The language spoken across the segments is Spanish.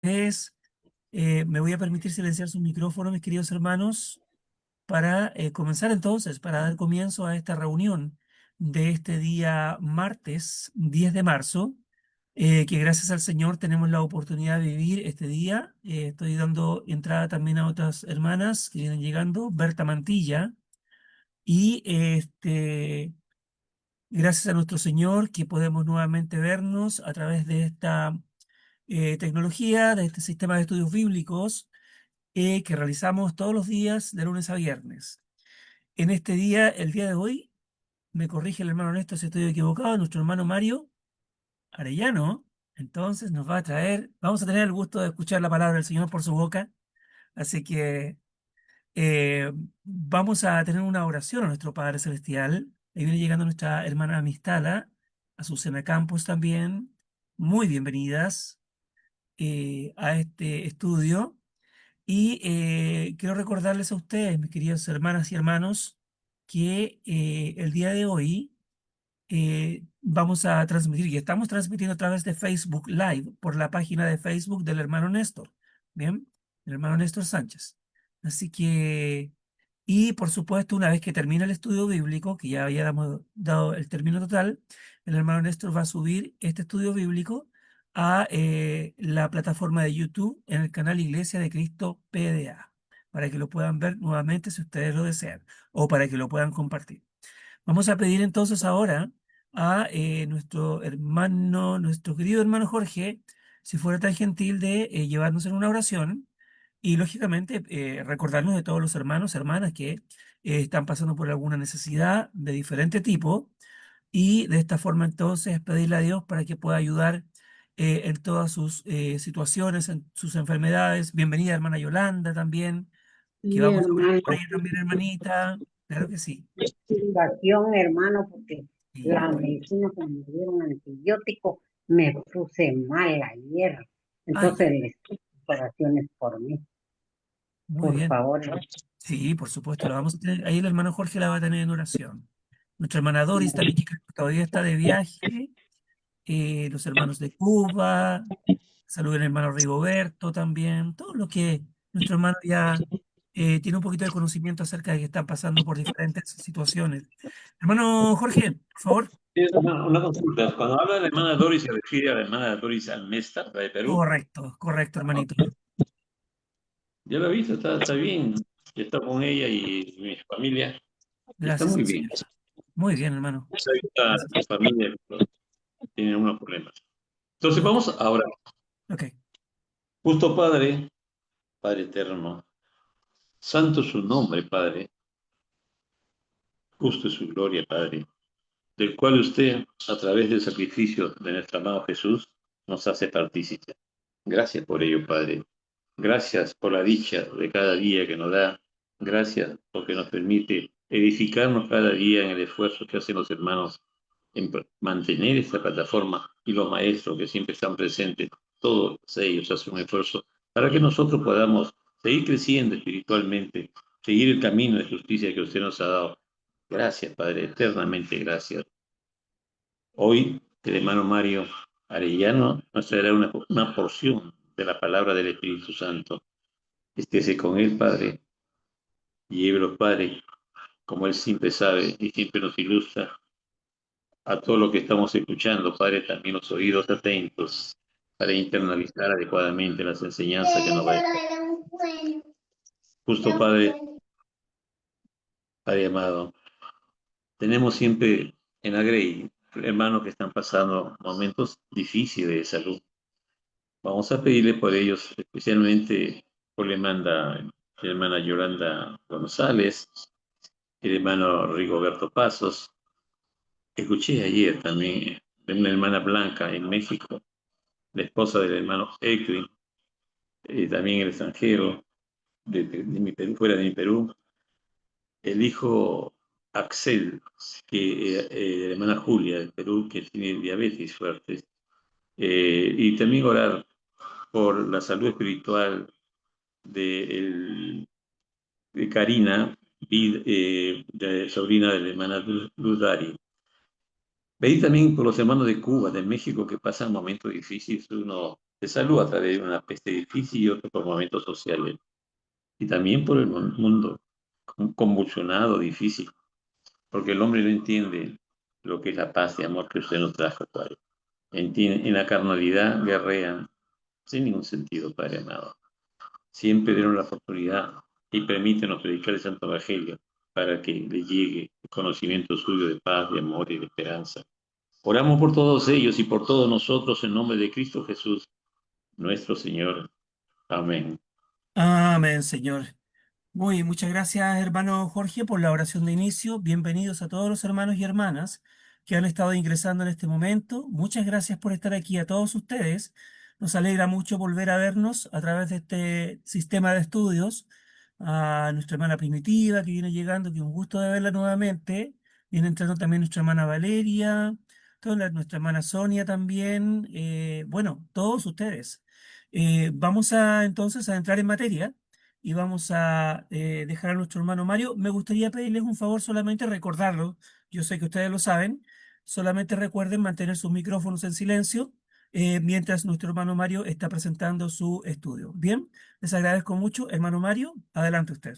Es, Me voy a permitir silenciar su micrófono, mis queridos hermanos, para comenzar entonces, para dar comienzo a esta reunión de este día martes 10 de marzo, que gracias al Señor tenemos la oportunidad de vivir este día. Estoy dando entrada también a otras hermanas que vienen llegando, Berta Mantilla, y gracias a nuestro Señor que podemos nuevamente vernos a través de esta tecnología, de este sistema de estudios bíblicos que realizamos todos los días de lunes a viernes. En este día, el día de hoy, me corrige el hermano Néstor si estoy equivocado, nuestro hermano Mario Arellano, entonces nos va a traer, vamos a tener el gusto de escuchar la palabra del Señor por su boca, así que eh, vamos a tener una oración a nuestro Padre Celestial. Ahí viene llegando nuestra hermana Amistala, Azucena Campos también, muy bienvenidas a este estudio. Y quiero recordarles a ustedes, mis queridas hermanas y hermanos, que el día de hoy vamos a transmitir, y estamos transmitiendo a través de Facebook Live por la página de Facebook del hermano Néstor, ¿bien? El hermano Néstor Sánchez. Así que, y por supuesto, una vez que termine el estudio bíblico, que ya habíamos dado el término total, el hermano Néstor va a subir este estudio bíblico a la plataforma de YouTube en el canal Iglesia de Cristo PDA, para que lo puedan ver nuevamente si ustedes lo desean, o para que lo puedan compartir. Vamos a pedir entonces ahora a nuestro hermano, nuestro querido hermano Jorge, si fuera tan gentil de llevarnos en una oración y lógicamente recordarnos de todos los hermanos, hermanas que están pasando por alguna necesidad de diferente tipo y de esta forma entonces pedirle a Dios para que pueda ayudar en todas sus situaciones, en sus enfermedades. Bienvenida hermana Yolanda también, que Sí, vamos a orar hermano, por ella también, hermanita. Claro que sí. investigación, hermano, porque Sí, la medicina que me dieron antibiótico me puse mal ayer. ay, Entonces les pido oraciones por mí, muy por bien. favor. Sí, por supuesto, la vamos a tener. Ahí el hermano Jorge la va a tener en oración. Nuestra hermana Doris también, que creo que todavía está de viaje. Los hermanos de Cuba. Saluden al hermano Rigoberto también. Todo lo que nuestro hermano ya tiene un poquito de conocimiento acerca de que están pasando por diferentes situaciones. Hermano Jorge, por favor. Sí, una consulta. Cuando habla de la hermana Doris, ¿se refiere a la hermana Doris Almesta, la de Perú? Correcto, correcto, hermanito. Yo la he visto, está bien. Yo he estado con ella y mi familia, y está Gracias muy al bien. Señor. Muy bien, hermano. Esa vista, Gracias. mi familia tiene unos problemas. Entonces Ok, vamos ahora. ok. Justo Padre, Padre eterno, santo su nombre, Padre, justo es su gloria, Padre, del cual usted, a través del sacrificio de nuestro amado Jesús, nos hace partícipe. Gracias por ello, Padre. Gracias por la dicha de cada día que nos da. Gracias porque nos permite edificarnos cada día en el esfuerzo que hacen los hermanos en mantener esta plataforma y los maestros que siempre están presentes. Todos ellos hacen un esfuerzo para que nosotros podamos seguir creciendo espiritualmente, seguir el camino de justicia que usted nos ha dado. Gracias, Padre, eternamente gracias. Hoy, el hermano Mario Arellano nos traerá una porción de la palabra del Espíritu Santo. Estése con él, Padre, y llévelos, Padre, como él siempre sabe y siempre nos ilustra a todo lo que estamos escuchando, Padre, también los oídos atentos para internalizar adecuadamente las enseñanzas que nos va a dejar. Justo, Padre, Padre amado, tenemos siempre en la Grey hermanos que están pasando momentos difíciles de salud. Vamos a pedirle por ellos, especialmente por la hermana Yolanda González, el hermano Rigoberto Pasos. Escuché ayer también de una hermana Blanca en México, la esposa del hermano Edwin, también en el extranjero, de mi Perú, fuera de mi Perú, el hijo Axel, la hermana Julia de Perú, que tiene diabetes fuerte, y también orar por la salud espiritual de Karina, sobrina de la hermana Luz Dari. Pedí también por los hermanos de Cuba, de México, que pasan momentos difíciles. Uno de salud a través de una peste difícil y otro por momentos sociales. Y también por el mundo convulsionado, difícil, porque el hombre no entiende lo que es la paz y amor que usted nos trajo, Padre. En la carnalidad guerrean sin ningún sentido, Padre amado. Siempre dieron la oportunidad y permítenos predicar el Santo Evangelio para que le llegue el conocimiento suyo de paz, de amor y de esperanza. Oramos por todos ellos y por todos nosotros en nombre de Cristo Jesús, nuestro Señor. Amén. Amén, Señor. Muchas gracias, hermano Jorge, por la oración de inicio. Bienvenidos a todos los hermanos y hermanas que han estado ingresando en este momento. Muchas gracias por estar aquí a todos ustedes. Nos alegra mucho volver a vernos a través de este sistema de estudios. A nuestra hermana Primitiva que viene llegando, que un gusto de verla nuevamente. Viene entrando también nuestra hermana Valeria, nuestra hermana Sonia también. Bueno, todos ustedes. Vamos entonces a entrar en materia y vamos a dejar a nuestro hermano Mario. Me gustaría pedirles un favor, solamente recordarlo. Yo sé que ustedes lo saben. Solamente recuerden mantener sus micrófonos en silencio mientras nuestro hermano Mario está presentando su estudio. Bien, les agradezco mucho. Hermano Mario, adelante usted.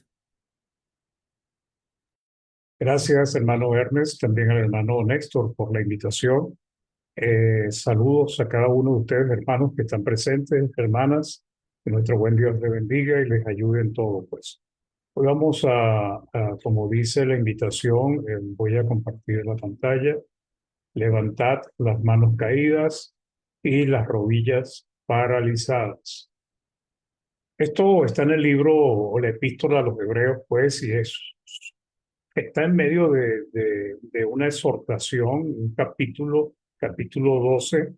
Gracias, hermano Ernest, también al hermano Néstor por la invitación. Saludos a cada uno de ustedes, hermanos que están presentes, hermanas. Que nuestro buen Dios les bendiga y les ayude en todo, pues. Hoy vamos como dice la invitación, voy a compartir la pantalla. Levantad las manos caídas y las rodillas paralizadas. Esto está en el libro o la epístola a los Hebreos, pues, y está en medio de una exhortación, un capítulo 12,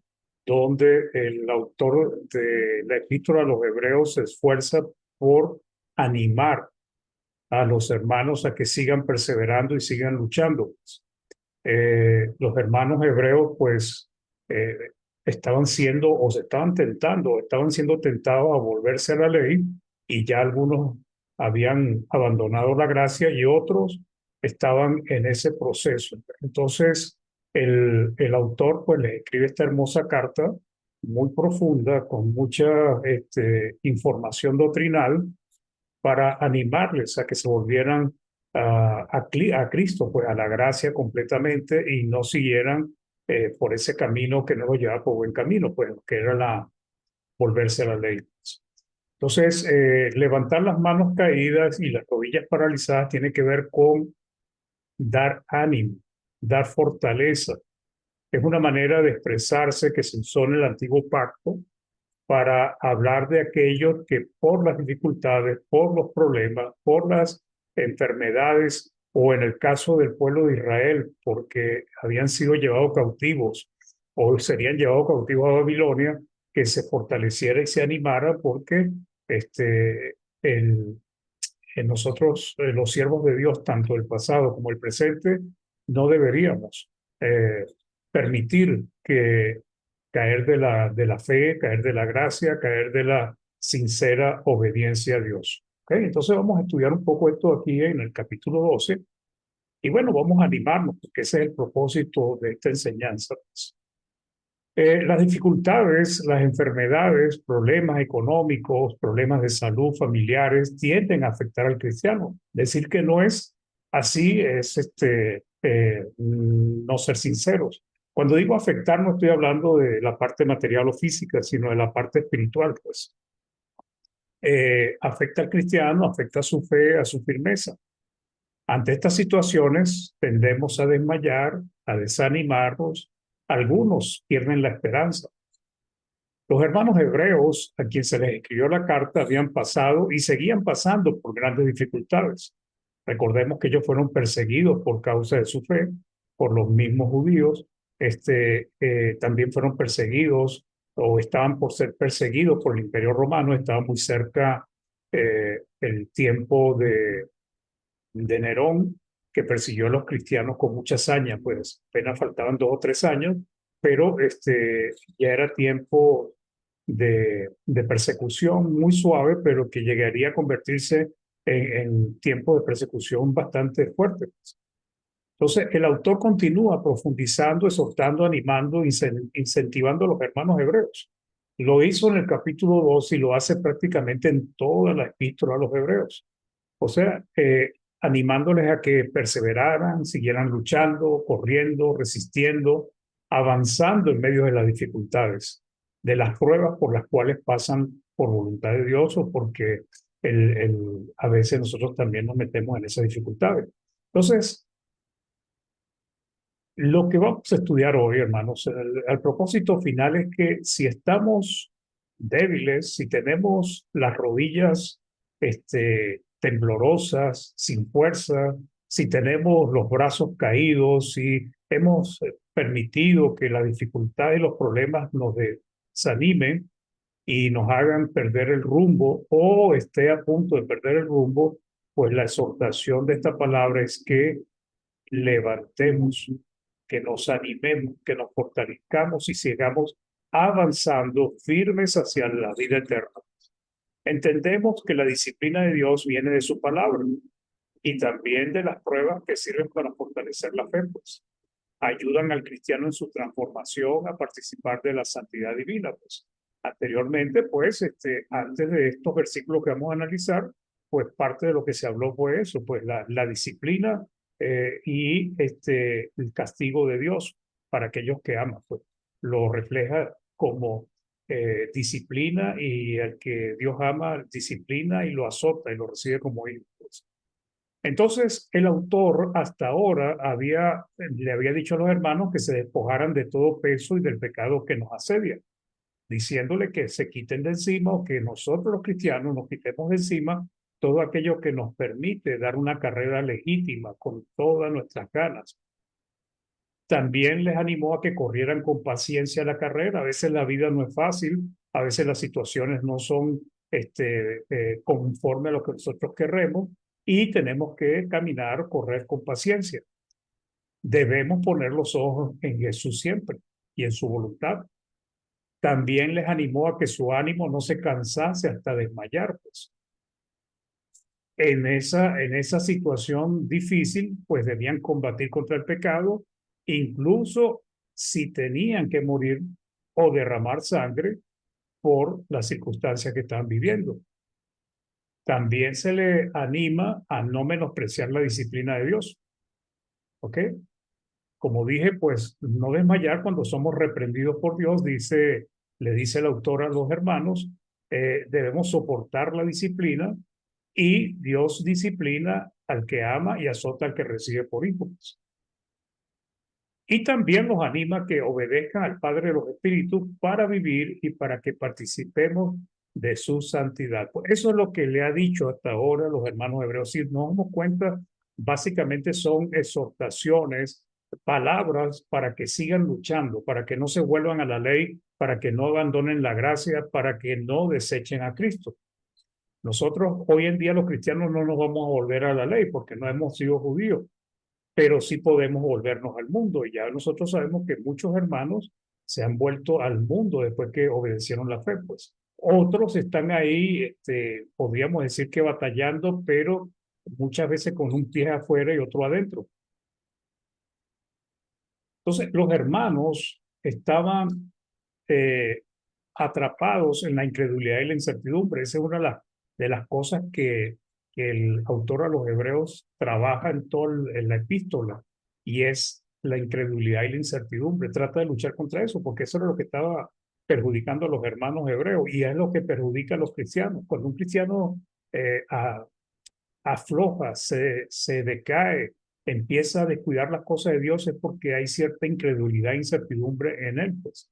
donde el autor de la epístola a los Hebreos se esfuerza por animar a los hermanos a que sigan perseverando y sigan luchando. Los hermanos hebreos, pues, eh, estaban siendo o se estaban tentando, estaban siendo tentados a volverse a la ley y ya algunos habían abandonado la gracia y otros estaban en ese proceso. Entonces, el autor, pues, les escribe esta hermosa carta muy profunda, con mucha información doctrinal, para animarles a que se volvieran a Cristo, pues a la gracia completamente y no siguieran por ese camino que no lo llevaba por buen camino, pues que era volverse a la ley. Entonces, levantar las manos caídas y las rodillas paralizadas tiene que ver con dar ánimo, dar fortaleza. Es una manera de expresarse que se usó en el antiguo pacto para hablar de aquellos que por las dificultades, por los problemas, por las enfermedades, o en el caso del pueblo de Israel, porque habían sido llevados cautivos o serían llevados cautivos a Babilonia, que se fortaleciera y se animara porque el, nosotros, los siervos de Dios, tanto el pasado como el presente, no deberíamos permitir que caer de la fe, caer de la gracia, caer de la sincera obediencia a Dios. ¿Okay? Entonces vamos a estudiar un poco esto aquí en el capítulo 12 y bueno, vamos a animarnos porque ese es el propósito de esta enseñanza. Las dificultades, las enfermedades, problemas económicos, problemas de salud familiares tienden a afectar al cristiano. Decir que no es así es no ser sinceros. Cuando digo afectar, no estoy hablando de la parte material o física, sino de la parte espiritual, pues. Afecta al cristiano, afecta a su fe, a su firmeza. Ante estas situaciones tendemos a desmayar, a desanimarnos. Algunos pierden la esperanza. Los hermanos hebreos, a quien se les escribió la carta, habían pasado y seguían pasando por grandes dificultades. Recordemos que ellos fueron perseguidos por causa de su fe, por los mismos judíos. También fueron perseguidos o estaban por ser perseguidos por el Imperio Romano. Estaba muy cerca el tiempo de Nerón, que persiguió a los cristianos con mucha hazaña, pues apenas faltaban 2 o 3 años, pero ya era tiempo de persecución muy suave, pero que llegaría a convertirse en tiempo de persecución bastante fuerte. Entonces, el autor continúa profundizando, exhortando, animando, incentivando a los hermanos hebreos. Lo hizo en el capítulo 2 y lo hace prácticamente en toda la epístola a los hebreos. O sea, animándoles a que perseveraran, siguieran luchando, corriendo, resistiendo, avanzando en medio de las dificultades, de las pruebas por las cuales pasan por voluntad de Dios o porque a veces nosotros también nos metemos en esas dificultades. Entonces, lo que vamos a estudiar hoy, hermanos, el propósito final es que si estamos débiles, si tenemos las rodillas temblorosas, sin fuerza, si tenemos los brazos caídos, si hemos permitido que la dificultad y los problemas nos desanimen y nos hagan perder el rumbo o esté a punto de perder el rumbo, pues la exhortación de esta palabra es que levantemos, que nos animemos, que nos fortalezcamos y sigamos avanzando firmes hacia la vida eterna. Entendemos que la disciplina de Dios viene de su palabra y también de las pruebas que sirven para fortalecer la fe, pues ayudan al cristiano en su transformación a participar de la santidad divina, pues. Anteriormente, pues, antes de estos versículos que vamos a analizar, pues parte de lo que se habló fue eso, pues la disciplina y el castigo de Dios para aquellos que aman, pues lo refleja como disciplina y el que Dios ama disciplina y lo azota y lo recibe como hijo. Pues. Entonces, el autor hasta ahora le había dicho a los hermanos que se despojaran de todo peso y del pecado que nos asedia, diciéndole que se quiten de encima o que nosotros los cristianos nos quitemos de encima todo aquello que nos permite dar una carrera legítima con todas nuestras ganas. También les animó a que corrieran con paciencia la carrera. A veces la vida no es fácil, a veces las situaciones no son conforme a lo que nosotros queremos y tenemos que caminar, correr con paciencia. Debemos poner los ojos en Jesús siempre y en su voluntad. También les animó a que su ánimo no se cansase hasta desmayar, pues. En esa situación difícil, pues debían combatir contra el pecado, incluso si tenían que morir o derramar sangre por las circunstancias que estaban viviendo. También se le anima a no menospreciar la disciplina de Dios. ¿Ok? Como dije, pues no desmayar cuando somos reprendidos por Dios, le dice el autor a los hermanos, debemos soportar la disciplina y Dios disciplina al que ama y azota al que recibe por hijos. Y también nos anima a que obedezcan al Padre de los Espíritus para vivir y para que participemos de su santidad. Pues eso es lo que le ha dicho hasta ahora los hermanos hebreos. Si nos damos cuenta, básicamente son exhortaciones, palabras para que sigan luchando, para que no se vuelvan a la ley, para que no abandonen la gracia, para que no desechen a Cristo. Nosotros hoy en día los cristianos no nos vamos a volver a la ley porque no hemos sido judíos, pero sí podemos volvernos al mundo. Y ya nosotros sabemos que muchos hermanos se han vuelto al mundo después que obedecieron la fe, pues. Otros están ahí, podríamos decir que batallando, pero muchas veces con un pie afuera y otro adentro. Entonces, los hermanos estaban atrapados en la incredulidad y la incertidumbre. Esa es una de las cosas que el autor a los hebreos trabaja en la epístola, y es la incredulidad y la incertidumbre. Trata de luchar contra eso, porque eso era lo que estaba perjudicando a los hermanos hebreos, y es lo que perjudica a los cristianos. Cuando un cristiano afloja, se decae, empieza a descuidar las cosas de Dios, es porque hay cierta incredulidad e incertidumbre en él, pues.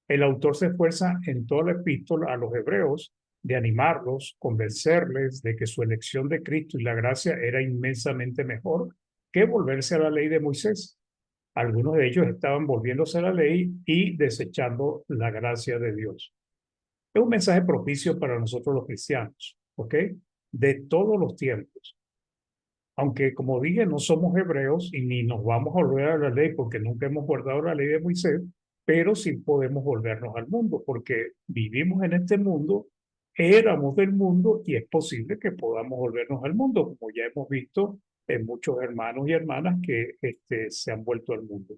El autor se esfuerza en toda la epístola a los hebreos de animarlos, convencerles de que su elección de Cristo y la gracia era inmensamente mejor que volverse a la ley de Moisés. Algunos de ellos estaban volviéndose a la ley y desechando la gracia de Dios. Es un mensaje propicio para nosotros los cristianos, ¿ok? De todos los tiempos. Aunque, como dije, no somos hebreos y ni nos vamos a volver a la ley porque nunca hemos guardado la ley de Moisés, pero sí podemos volvernos al mundo porque vivimos en este mundo, éramos del mundo y es posible que podamos volvernos al mundo, como ya hemos visto en muchos hermanos y hermanas que se han vuelto al mundo.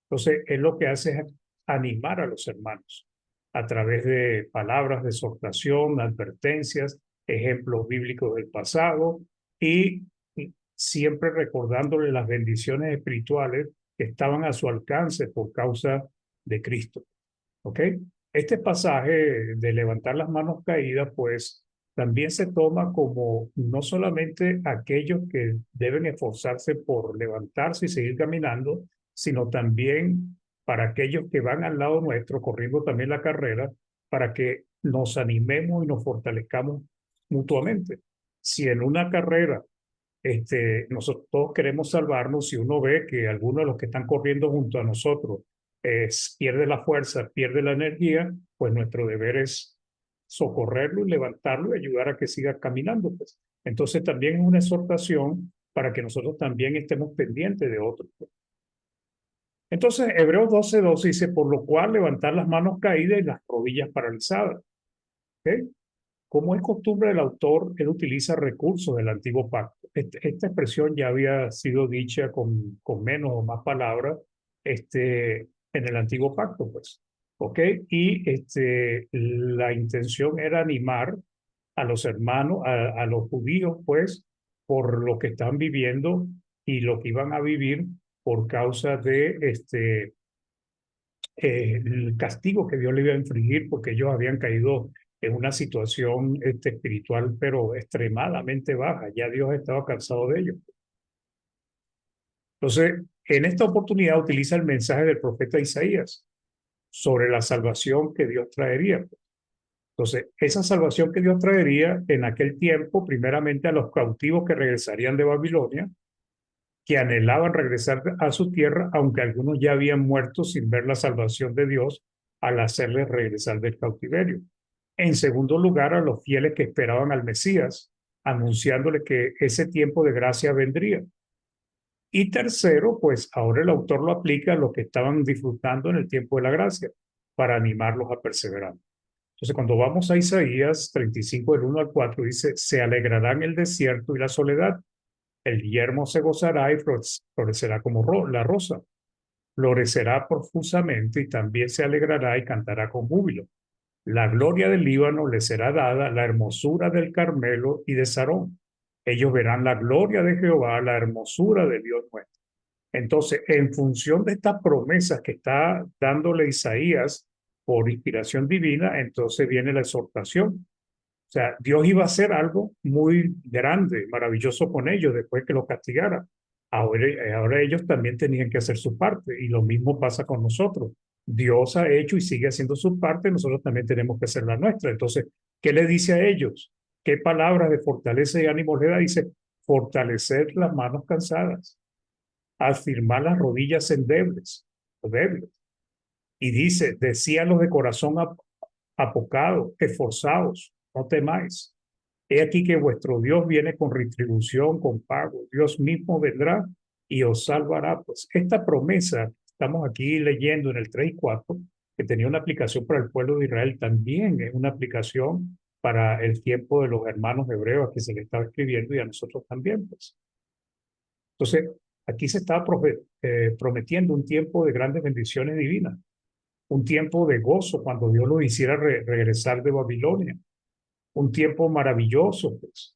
Entonces, él lo que hace es animar a los hermanos. a través de palabras de exhortación, advertencias, ejemplos bíblicos del pasado y siempre recordándole las bendiciones espirituales que estaban a su alcance por causa de Cristo. ¿Ok? Este pasaje de levantar las manos caídas, pues también se toma como no solamente aquellos que deben esforzarse por levantarse y seguir caminando, sino también para aquellos que van al lado nuestro, corriendo también la carrera, para que nos animemos y nos fortalezcamos mutuamente. Si en una carrera nosotros todos queremos salvarnos, si uno ve que algunos de los que están corriendo junto a nosotros pierde la fuerza, pierde la energía, pues nuestro deber es socorrerlo y levantarlo y ayudar a que siga caminando. Pues. Entonces también es una exhortación para que nosotros también estemos pendientes de otros. Pues. Entonces Hebreos 12:12 dice, por lo cual levantar las manos caídas y las rodillas paralizadas. ¿Okay? Como es costumbre del autor, él utiliza recursos del antiguo pacto. Esta expresión ya había sido dicha con menos o más palabras en el antiguo pacto, pues. ¿Ok? Y la intención era animar a los hermanos, a los judíos, pues, por lo que están viviendo y lo que iban a vivir por causa de el castigo que Dios le iba a infligir porque ellos habían caído en una situación espiritual, pero extremadamente baja. Ya Dios estaba cansado de ellos. Entonces, en esta oportunidad utiliza el mensaje del profeta Isaías sobre la salvación que Dios traería. Entonces, esa salvación que Dios traería en aquel tiempo, primeramente a los cautivos que regresarían de Babilonia, que anhelaban regresar a su tierra, aunque algunos ya habían muerto sin ver la salvación de Dios al hacerles regresar del cautiverio. En segundo lugar, a los fieles que esperaban al Mesías, anunciándole que ese tiempo de gracia vendría. Y tercero, pues ahora el autor lo aplica a los que estaban disfrutando en el tiempo de la gracia, para animarlos a perseverar. Entonces, cuando vamos a Isaías 35, del 1 al 4, dice, se alegrarán el desierto y la soledad, el yermo se gozará y florecerá como la rosa. Florecerá profusamente y también se alegrará y cantará con júbilo. La gloria del Líbano le será dada, la hermosura del Carmelo y de Sarón. Ellos verán la gloria de Jehová, la hermosura de Dios nuestro. Entonces, en función de estas promesas que está dándole Isaías por inspiración divina, entonces viene la exhortación. O sea, Dios iba a hacer algo muy grande, maravilloso con ellos después que los castigara. Ahora ellos también tenían que hacer su parte y lo mismo pasa con nosotros. Dios ha hecho y sigue haciendo su parte, nosotros también tenemos que hacer la nuestra. Entonces, ¿qué le dice a ellos? ¿Qué palabras de fortaleza y ánimo le da? Dice, fortalecer las manos cansadas, afirmar las rodillas endebles, débiles. Y dice, decían los de corazón apocado, esforzados, no temáis. He aquí que vuestro Dios viene con retribución, con pago. Dios mismo vendrá y os salvará. Pues esta promesa, estamos aquí leyendo en el 3 y 4, que tenía una aplicación para el pueblo de Israel, también es una aplicación para el tiempo de los hermanos hebreos que se le estaba escribiendo y a nosotros también. Pues. Entonces, aquí se está prometiendo un tiempo de grandes bendiciones divinas, un tiempo de gozo cuando Dios los hiciera regresar de Babilonia, un tiempo maravilloso, pues.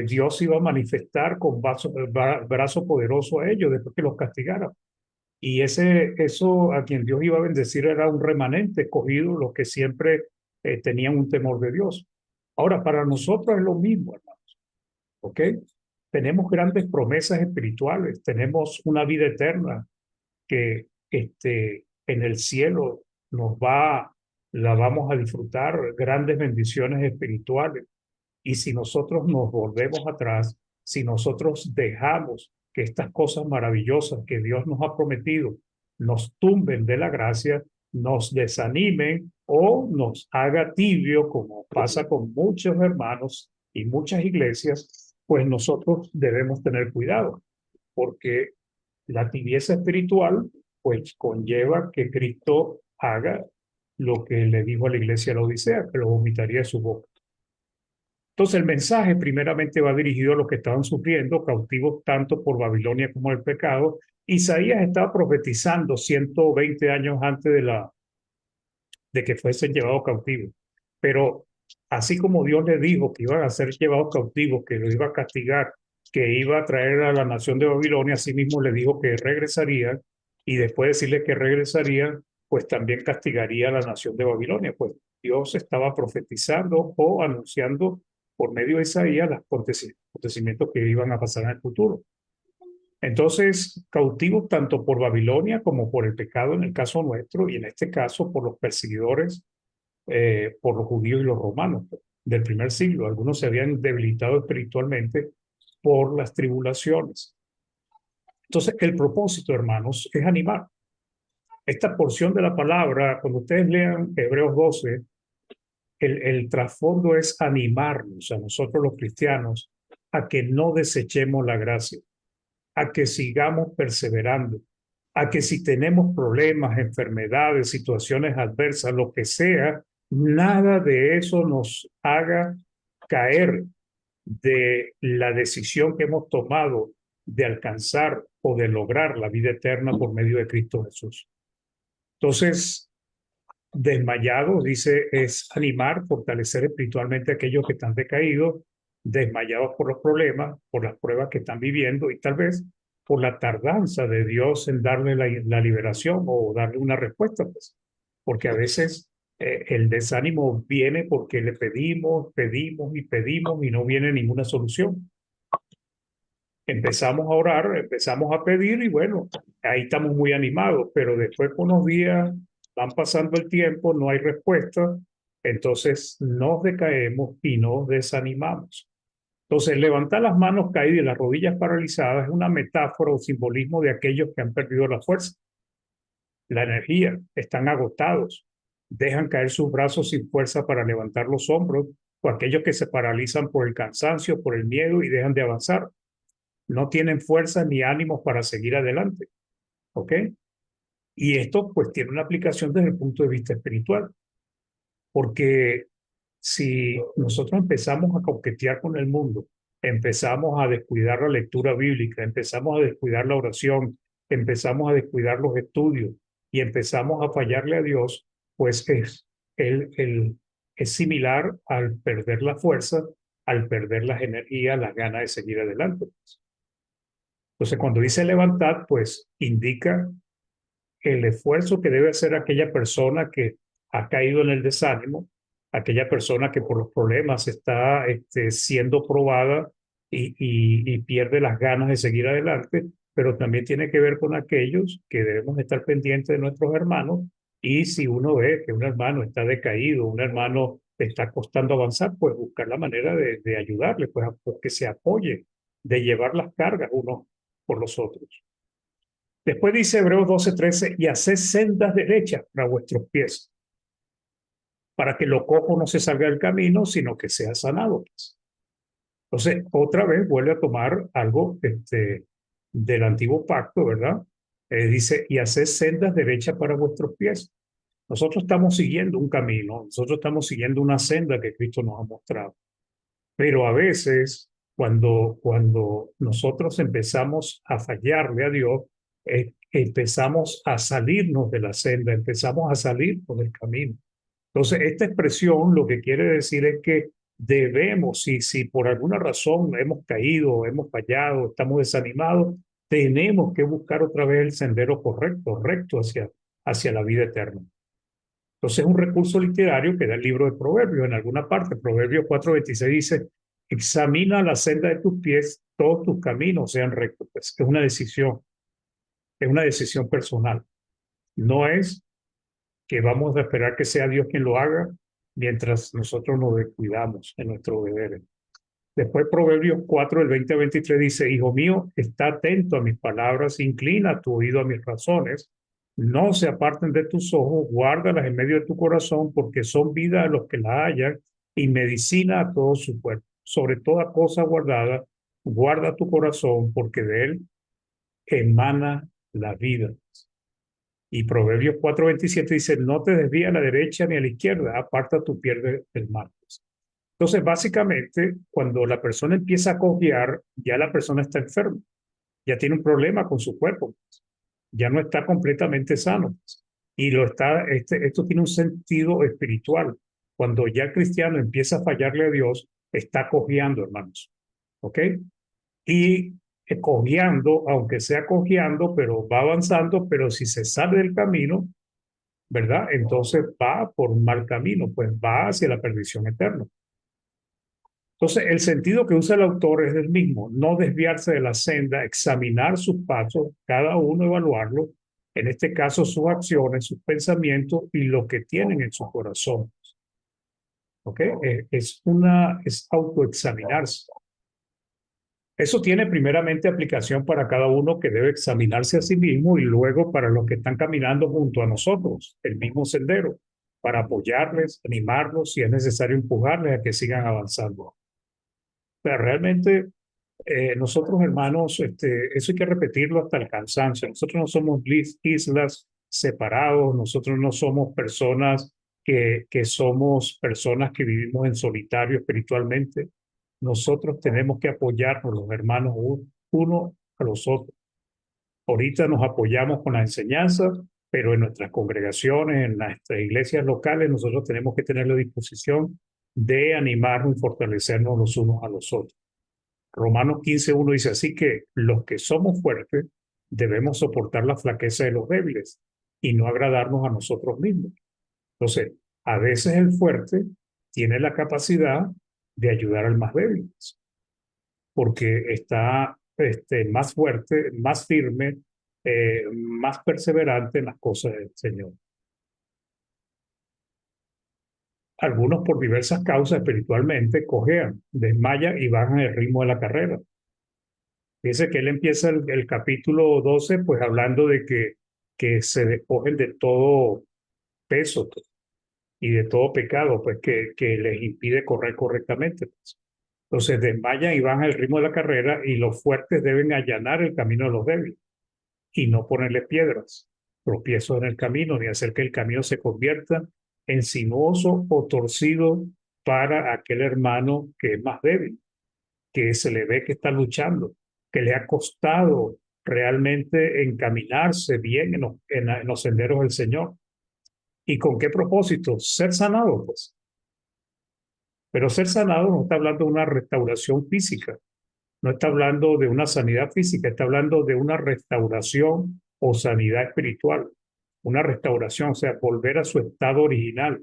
Dios iba a manifestar con brazo poderoso a ellos después que los castigara. Y eso a quien Dios iba a bendecir era un remanente escogido, los que siempre tenían un temor de Dios. Ahora, para nosotros es lo mismo, hermanos. ¿Ok? Tenemos grandes promesas espirituales, tenemos una vida eterna que en el cielo la vamos a disfrutar, grandes bendiciones espirituales. Y si nosotros nos volvemos atrás, si nosotros dejamos que estas cosas maravillosas que Dios nos ha prometido nos tumben de la gracia, nos desanimen o nos haga tibio, como pasa con muchos hermanos y muchas iglesias, pues nosotros debemos tener cuidado, porque la tibieza espiritual pues conlleva que Cristo haga lo que le dijo a la iglesia de la Odisea, que lo vomitaría de su boca. Entonces el mensaje primeramente va dirigido a los que estaban sufriendo, cautivos tanto por Babilonia como el pecado. Isaías estaba profetizando 120 años antes de que fuesen llevados cautivos. Pero así como Dios les dijo que iban a ser llevados cautivos, que los iba a castigar, que iba a traer a la nación de Babilonia, así mismo le dijo que regresarían, y después de decirle que regresarían, pues también castigaría a la nación de Babilonia. Pues Dios estaba profetizando o anunciando por medio de Isaías los acontecimientos que iban a pasar en el futuro. Entonces, cautivos tanto por Babilonia como por el pecado en el caso nuestro, y en este caso por los perseguidores, por los judíos y los romanos del primer siglo. Algunos se habían debilitado espiritualmente por las tribulaciones. Entonces, el propósito, hermanos, es animar. Esta porción de la palabra, cuando ustedes lean Hebreos 12, el trasfondo es animarnos a nosotros los cristianos a que no desechemos la gracia, a que sigamos perseverando, a que si tenemos problemas, enfermedades, situaciones adversas, lo que sea, nada de eso nos haga caer de la decisión que hemos tomado de alcanzar o de lograr la vida eterna por medio de Cristo Jesús. Entonces, desmayados, dice, es animar, fortalecer espiritualmente a aquellos que están decaídos, desmayados por los problemas, por las pruebas que están viviendo y tal vez por la tardanza de Dios en darle la liberación o darle una respuesta, pues. Porque a veces el desánimo viene porque le pedimos, pedimos y pedimos y no viene ninguna solución. Empezamos a orar, empezamos a pedir y bueno, ahí estamos muy animados, pero después con unos días van pasando el tiempo, no hay respuesta, entonces nos decaemos y nos desanimamos. Entonces, levantar las manos caídas y las rodillas paralizadas es una metáfora o simbolismo de aquellos que han perdido la fuerza, la energía, están agotados, dejan caer sus brazos sin fuerza para levantar los hombros, o aquellos que se paralizan por el cansancio, por el miedo y dejan de avanzar. No tienen fuerza ni ánimos para seguir adelante. ¿Ok? Y esto pues tiene una aplicación desde el punto de vista espiritual, porque si nosotros empezamos a coquetear con el mundo, empezamos a descuidar la lectura bíblica, empezamos a descuidar la oración, empezamos a descuidar los estudios y empezamos a fallarle a Dios, pues es similar al perder la fuerza, al perder las energías, las ganas de seguir adelante. Entonces, cuando dice levantad, pues indica el esfuerzo que debe hacer aquella persona que ha caído en el desánimo, aquella persona que por los problemas está siendo probada y pierde las ganas de seguir adelante, pero también tiene que ver con aquellos que debemos estar pendientes de nuestros hermanos, y si uno ve que un hermano está decaído, un hermano está costando avanzar, pues buscar la manera de ayudarle, pues que se apoye, de llevar las cargas unos por los otros. Después dice Hebreos 12:13, y haced sendas derechas para vuestros pies, para que lo cojo no se salga del camino, sino que sea sanado. Entonces, otra vez vuelve a tomar algo del antiguo pacto, ¿verdad? Dice, y haced sendas derechas para vuestros pies. Nosotros estamos siguiendo un camino, nosotros estamos siguiendo una senda que Cristo nos ha mostrado. Pero a veces, cuando nosotros empezamos a fallarle a Dios, empezamos a salirnos de la senda, empezamos a salir por el camino. Entonces, esta expresión lo que quiere decir es que debemos, si por alguna razón hemos caído, hemos fallado, estamos desanimados, tenemos que buscar otra vez el sendero correcto, recto hacia la vida eterna. Entonces, es un recurso literario que da el libro de Proverbios en alguna parte. Proverbios 4:26 dice, examina la senda de tus pies, todos tus caminos sean rectos. Pues es una decisión personal. No es que vamos a esperar que sea Dios quien lo haga mientras nosotros nos descuidamos en nuestros deberes. Después Proverbios 4, del 20 al 23 dice, hijo mío, está atento a mis palabras, inclina tu oído a mis razones, no se aparten de tus ojos, guárdalas en medio de tu corazón, porque son vida a los que la hallan y medicina a todo su cuerpo. Sobre toda cosa guardada, guarda tu corazón, porque de él emana la vida. Y Proverbios 4:27 dice, no te desvíes a la derecha ni a la izquierda, aparta tu pie del mal. Entonces, básicamente, cuando la persona empieza a cojear, ya la persona está enferma, ya tiene un problema con su cuerpo, ya no está completamente sano. Y esto tiene un sentido espiritual. Cuando ya el cristiano empieza a fallarle a Dios, está cojeando, hermanos. ¿Ok? Y cojeando, aunque sea cojeando, pero va avanzando, pero si se sale del camino, ¿verdad? Entonces va por un mal camino, pues va hacia la perdición eterna. Entonces, el sentido que usa el autor es el mismo, no desviarse de la senda, examinar sus pasos, cada uno evaluarlo, en este caso sus acciones, sus pensamientos y lo que tienen en su corazón. ¿Ok? Es autoexaminarse. Eso tiene primeramente aplicación para cada uno que debe examinarse a sí mismo y luego para los que están caminando junto a nosotros, el mismo sendero, para apoyarles, animarlos, si es necesario empujarles a que sigan avanzando. Pero realmente nosotros, hermanos, eso hay que repetirlo hasta el cansancio. Nosotros no somos islas separados, nosotros no somos personas que somos personas que vivimos en solitario espiritualmente. Nosotros tenemos que apoyarnos los hermanos uno a los otros. Ahorita nos apoyamos con la enseñanza, pero en nuestras congregaciones, en nuestras iglesias locales, nosotros tenemos que tener la disposición de animarnos y fortalecernos los unos a los otros. Romanos 15:1 dice así que los que somos fuertes debemos soportar la flaqueza de los débiles y no agradarnos a nosotros mismos. Entonces, a veces el fuerte tiene la capacidad de ayudar al más débil, porque está más fuerte, más firme, más perseverante en las cosas del Señor. Algunos por diversas causas espiritualmente cojean, desmayan y bajan el ritmo de la carrera. Dice que él empieza el capítulo 12 pues hablando de que se despojen de todo peso pues, y de todo pecado pues que les impide correr correctamente. Pues. Entonces desmayan y bajan el ritmo de la carrera y los fuertes deben allanar el camino de los débiles y no ponerle piedras, tropiezos en el camino, ni hacer que el camino se convierta en sinuoso o torcido para aquel hermano que es más débil, que se le ve que está luchando, que le ha costado realmente encaminarse bien en los senderos del Señor. ¿Y con qué propósito? Ser sanado, pues. Pero ser sanado no está hablando de una restauración física, no está hablando de una sanidad física, está hablando de una restauración o sanidad espiritual, una restauración, o sea, volver a su estado original.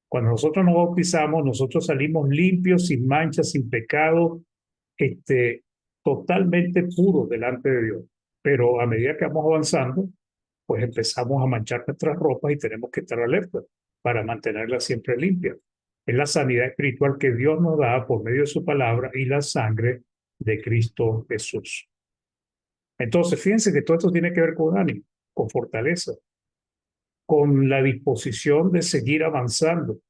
Cuando nosotros nos bautizamos, nosotros salimos limpios, sin manchas, sin pecado, totalmente puros delante de Dios. Pero a medida que vamos avanzando, pues empezamos a manchar nuestras ropas y tenemos que estar alerta para mantenerlas siempre limpias. Es la sanidad espiritual que Dios nos da por medio de su palabra y la sangre de Cristo Jesús. Entonces, fíjense que todo esto tiene que ver con ánimo, con fortaleza, con la disposición de seguir avanzando,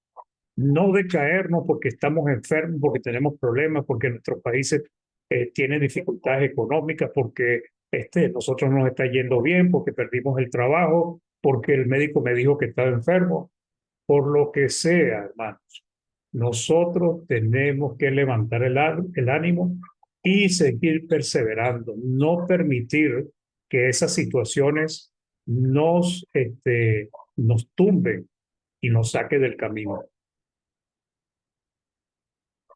no de caernos porque estamos enfermos, porque tenemos problemas, porque nuestros países tienen dificultades económicas, porque nosotros nos está yendo bien, porque perdimos el trabajo, porque el médico me dijo que estaba enfermo, por lo que sea, hermanos. Nosotros tenemos que levantar el ánimo y seguir perseverando, no permitir que esas situaciones nos tumben y nos saquen del camino.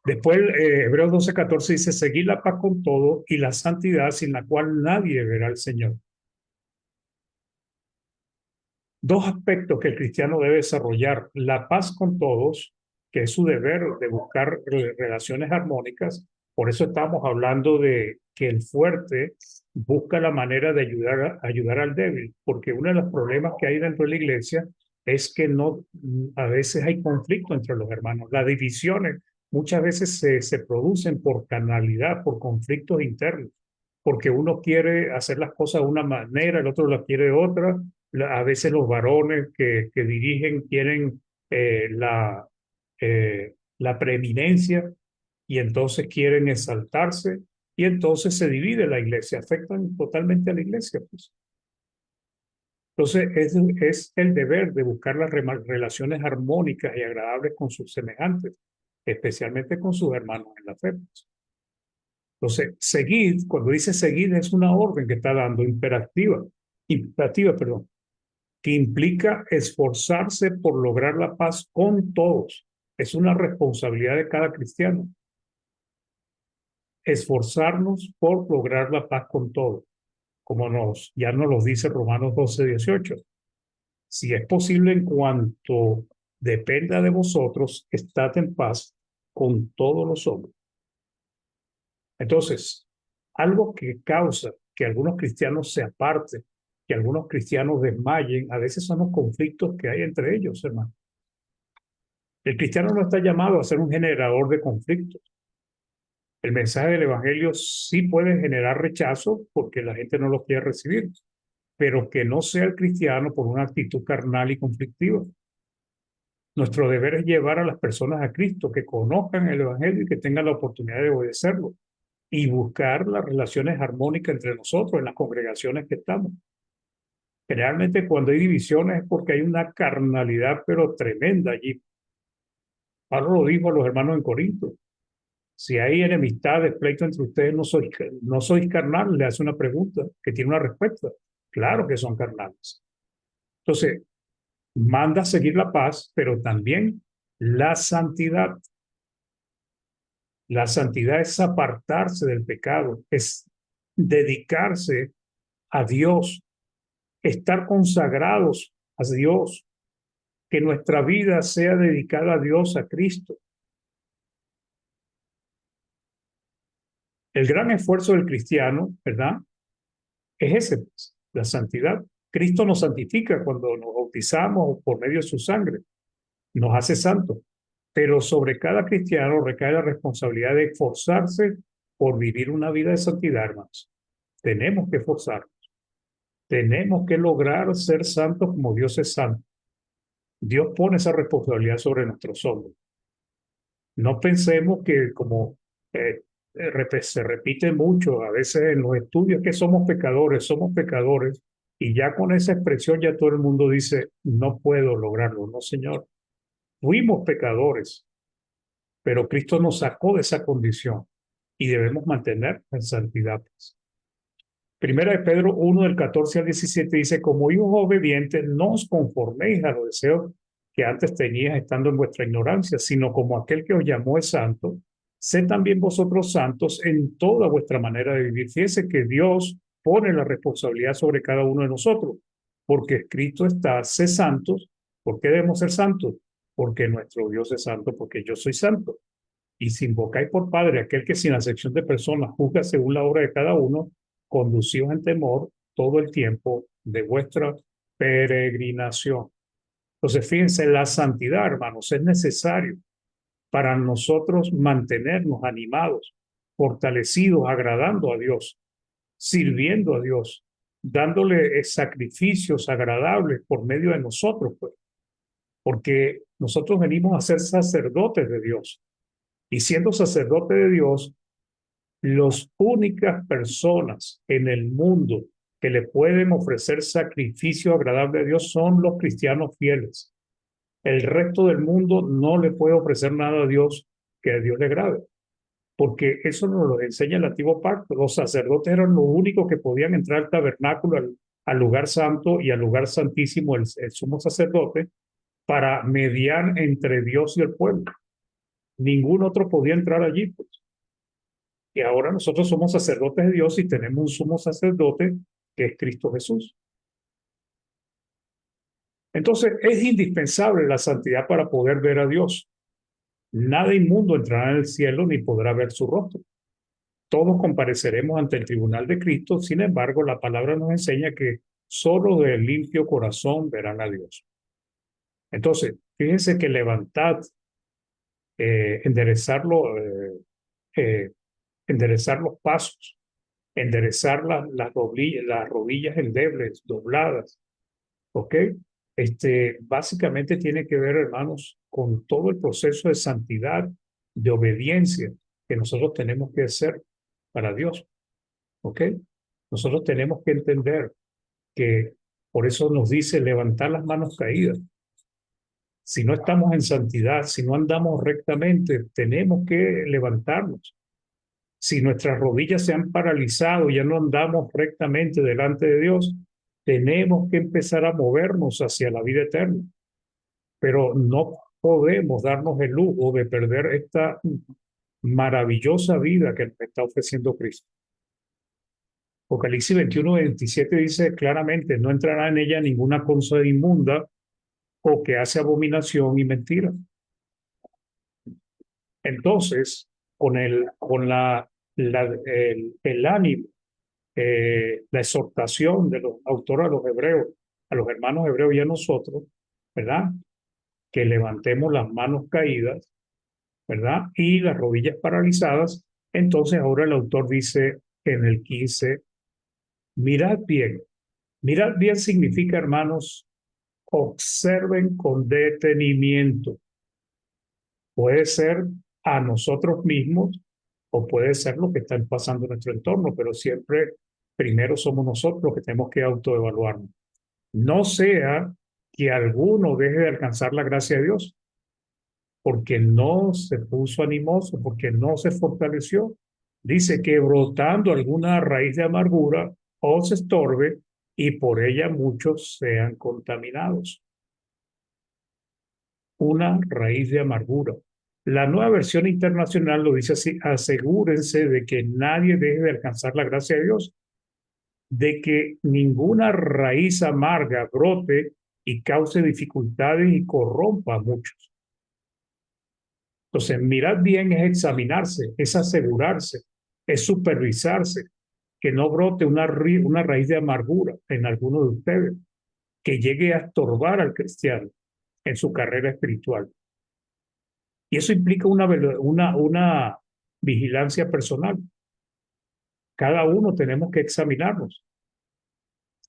Después, Hebreos 12:14 dice, seguid la paz con todo y la santidad sin la cual nadie verá al Señor. Dos aspectos que el cristiano debe desarrollar, la paz con todos, que es su deber de buscar relaciones armónicas. Por eso estamos hablando de que el fuerte busca la manera de ayudar al débil, porque uno de los problemas que hay dentro de la iglesia es que a veces hay conflicto entre los hermanos. Las divisiones muchas veces se producen por carnalidad, por conflictos internos, porque uno quiere hacer las cosas de una manera, el otro las quiere de otra. A veces los varones que dirigen quieren la preeminencia y entonces quieren exaltarse y entonces se divide la iglesia, afectan totalmente a la iglesia. Pues. Entonces es el deber de buscar las relaciones armónicas y agradables con sus semejantes, especialmente con sus hermanos en la fe. Pues. Entonces, cuando dice seguid es una orden que está dando imperativa, perdón. que implica esforzarse por lograr la paz con todos. Es una responsabilidad de cada cristiano. Esforzarnos por lograr la paz con todos, como ya nos lo dice Romanos 12:18. Si es posible, en cuanto dependa de vosotros, estad en paz con todos los hombres. Entonces, algo que causa que algunos cristianos se aparten, que algunos cristianos desmayen, a veces son los conflictos que hay entre ellos, hermano. El cristiano no está llamado a ser un generador de conflictos. El mensaje del evangelio sí puede generar rechazo porque la gente no lo quiere recibir, pero que no sea el cristiano por una actitud carnal y conflictiva. Nuestro deber es llevar a las personas a Cristo, que conozcan el evangelio y que tengan la oportunidad de obedecerlo y buscar las relaciones armónicas entre nosotros en las congregaciones que estamos. Generalmente cuando hay divisiones es porque hay una carnalidad pero tremenda allí. Pablo lo dijo a los hermanos en Corinto. Si hay enemistades, pleito entre ustedes, no sois carnal, le hace una pregunta que tiene una respuesta. Claro que son carnales. Entonces, manda a seguir la paz, pero también la santidad. La santidad es apartarse del pecado, es dedicarse a Dios, estar consagrados a Dios, que nuestra vida sea dedicada a Dios, a Cristo. El gran esfuerzo del cristiano, ¿verdad? Es ese, la santidad. Cristo nos santifica cuando nos bautizamos por medio de su sangre, nos hace santos. Pero sobre cada cristiano recae la responsabilidad de esforzarse por vivir una vida de santidad, hermanos. Tenemos que esforzarnos. Tenemos que lograr ser santos como Dios es santo. Dios pone esa responsabilidad sobre nuestros hombros. No pensemos que como se repite mucho a veces en los estudios que somos pecadores, y ya con esa expresión ya todo el mundo dice, no puedo lograrlo. No, Señor. Fuimos pecadores, pero Cristo nos sacó de esa condición y debemos mantener en santidad. Primera de Pedro 1, del 14 al 17 dice, como hijos obedientes, no os conforméis a los deseos que antes teníais estando en vuestra ignorancia, sino como aquel que os llamó es santo, sed también vosotros santos en toda vuestra manera de vivir. Fíjense que Dios pone la responsabilidad sobre cada uno de nosotros, porque escrito está, sé santos. ¿Por qué debemos ser santos? Porque nuestro Dios es santo, porque yo soy santo. Y si invocáis por Padre aquel que sin acepción de personas juzga según la obra de cada uno, conducidos en temor todo el tiempo de vuestra peregrinación. Entonces, fíjense, la santidad, hermanos, es necesario para nosotros mantenernos animados, fortalecidos, agradando a Dios, sirviendo a Dios, dándole sacrificios agradables por medio de nosotros, pues, porque nosotros venimos a ser sacerdotes de Dios. Y siendo sacerdote de Dios, las únicas personas en el mundo que le pueden ofrecer sacrificio agradable a Dios son los cristianos fieles. El resto del mundo no le puede ofrecer nada a Dios que a Dios le agrade, porque eso nos lo enseña el antiguo pacto. Los sacerdotes eran los únicos que podían entrar al tabernáculo, al lugar santo y al lugar santísimo, el sumo sacerdote, para mediar entre Dios y el pueblo. Ningún otro podía entrar allí, pues. Y ahora nosotros somos sacerdotes de Dios y tenemos un sumo sacerdote que es Cristo Jesús. Entonces es indispensable la santidad para poder ver a Dios. Nada inmundo entrará en el cielo ni podrá ver su rostro. Todos compareceremos ante el tribunal de Cristo. Sin embargo, la palabra nos enseña que solo de limpio corazón verán a Dios. Entonces, fíjense que levantad, enderezarlo, enderezar los pasos, enderezar las rodillas endebles, dobladas, ¿ok? Básicamente tiene que ver, hermanos, con todo el proceso de santidad, de obediencia que nosotros tenemos que hacer para Dios, ¿ok? Nosotros tenemos que entender que por eso nos dice levantar las manos caídas. Si no estamos en santidad, si no andamos rectamente, tenemos que levantarnos. Si nuestras rodillas se han paralizado y ya no andamos rectamente delante de Dios, tenemos que empezar a movernos hacia la vida eterna, pero no podemos darnos el lujo de perder esta maravillosa vida que nos está ofreciendo Cristo. Apocalipsis 21:27 dice claramente, no entrará en ella ninguna cosa inmunda o que hace abominación y mentira. Entonces, con el ánimo, la exhortación de los autores a los hebreos, a los hermanos hebreos y a nosotros, ¿verdad? Que levantemos las manos caídas, ¿verdad? Y las rodillas paralizadas. Entonces ahora el autor dice en el 15, mirad bien. Mirad bien significa, hermanos, observen con detenimiento. Puede ser a nosotros mismos o puede ser lo que está pasando en nuestro entorno, pero siempre primero somos nosotros los que tenemos que autoevaluarnos. No sea que alguno deje de alcanzar la gracia de Dios porque no se puso animoso, porque no se fortaleció. Dice que brotando alguna raíz de amargura os estorbe y por ella muchos sean contaminados. Una raíz de amargura. La nueva versión internacional lo dice así: asegúrense de que nadie deje de alcanzar la gracia de Dios, de que ninguna raíz amarga brote y cause dificultades y corrompa a muchos. Entonces, mirar bien es examinarse, es asegurarse, es supervisarse, que no brote una raíz de amargura en alguno de ustedes, que llegue a estorbar al cristiano en su carrera espiritual. Y eso implica una vigilancia personal. Cada uno tenemos que examinarnos.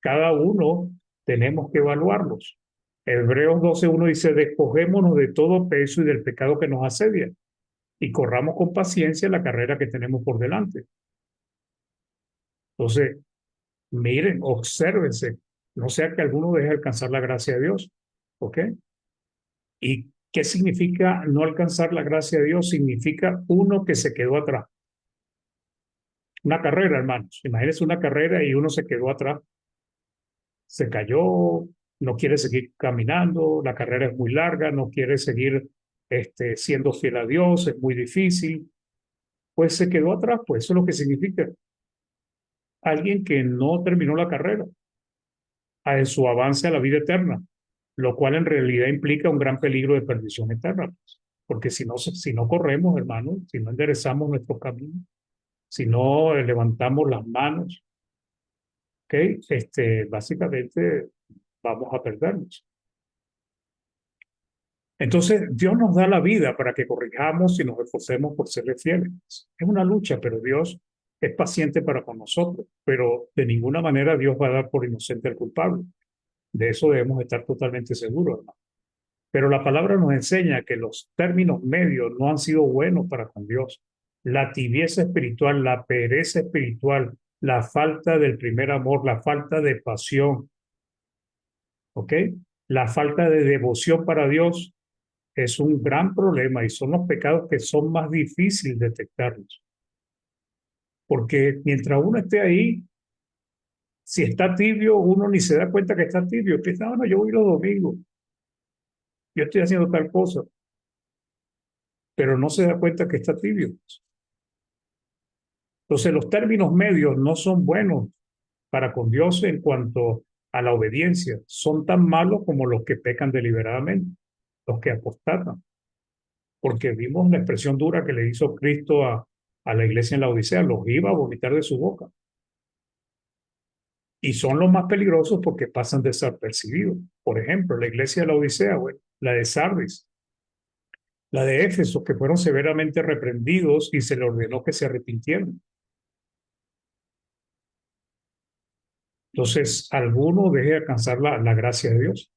Cada uno tenemos que evaluarnos. Hebreos 12:1 dice, despojémonos de todo peso y del pecado que nos asedia y corramos con paciencia la carrera que tenemos por delante. Entonces, miren, obsérvense, no sea que alguno deje de alcanzar la gracia de Dios. ¿Ok? ¿Y qué significa no alcanzar la gracia de Dios? Significa uno que se quedó atrás. Una carrera, hermanos. Imagínense una carrera y uno se quedó atrás. Se cayó, no quiere seguir caminando, la carrera es muy larga, no quiere seguir siendo fiel a Dios, es muy difícil. Pues se quedó atrás, pues eso es lo que significa. Alguien que no terminó la carrera en su avance a la vida eterna, lo cual en realidad implica un gran peligro de perdición eterna. Porque si no corremos, hermanos, si no enderezamos nuestro camino, si no levantamos las manos, ¿okay? Básicamente vamos a perdernos. Entonces, Dios nos da la vida para que corrijamos y nos esforcemos por serle fieles. Es una lucha, pero Dios es paciente para con nosotros, pero de ninguna manera Dios va a dar por inocente al culpable. De eso debemos estar totalmente seguros, hermano. Pero la palabra nos enseña que los términos medios no han sido buenos para con Dios. La tibieza espiritual, la pereza espiritual, la falta del primer amor, la falta de pasión, ¿ok? La falta de devoción para Dios es un gran problema y son los pecados que son más difíciles de detectarlos. Porque mientras uno esté ahí, si está tibio, uno ni se da cuenta que está tibio. Piensa, bueno, yo voy los domingos, yo estoy haciendo tal cosa, pero no se da cuenta que está tibio. Entonces, los términos medios no son buenos para con Dios en cuanto a la obediencia. Son tan malos como los que pecan deliberadamente, los que apostatan. Porque vimos la expresión dura que le hizo Cristo a la iglesia en la Odisea, los iba a vomitar de su boca. Y son los más peligrosos porque pasan desapercibidos. Por ejemplo, la iglesia de la Odisea, la de Sardis, la de Éfeso, que fueron severamente reprendidos y se le ordenó que se arrepintieran. Entonces, alguno deje de alcanzar la gracia de Dios.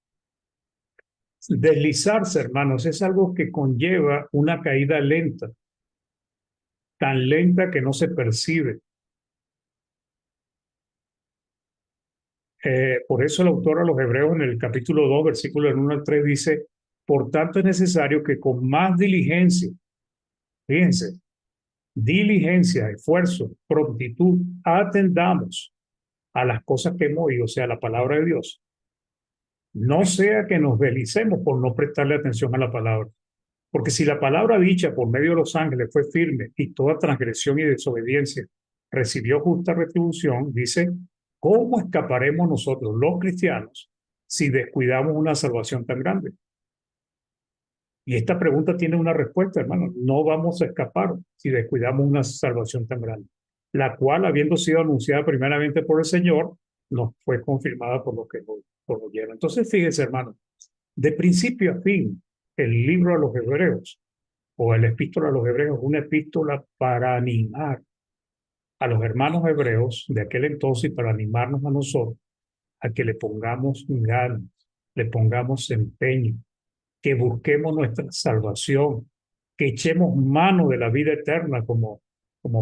Deslizarse, hermanos, es algo que conlleva una caída lenta, tan lenta que no se percibe. Por eso el autor a los Hebreos en el capítulo 2, versículos 1 al 3 dice, por tanto es necesario que con más diligencia, fíjense, diligencia, esfuerzo, prontitud, atendamos a las cosas que hemos oído, o sea, la palabra de Dios. No sea que nos belicemos por no prestarle atención a la palabra. Porque si la palabra dicha por medio de los ángeles fue firme y toda transgresión y desobediencia recibió justa retribución, dice, ¿cómo escaparemos nosotros, los cristianos, si descuidamos una salvación tan grande? Y esta pregunta tiene una respuesta, hermano. No vamos a escapar si descuidamos una salvación tan grande, la cual, habiendo sido anunciada primeramente por el Señor, nos fue confirmada por los que lo oyeron. Entonces, fíjense, hermano, de principio a fin, el libro a los hebreos o el epístola a los hebreos es una epístola para animar a los hermanos hebreos de aquel entonces y para animarnos a nosotros a que le pongamos ganas, le pongamos empeño, que busquemos nuestra salvación, que echemos mano de la vida eterna, como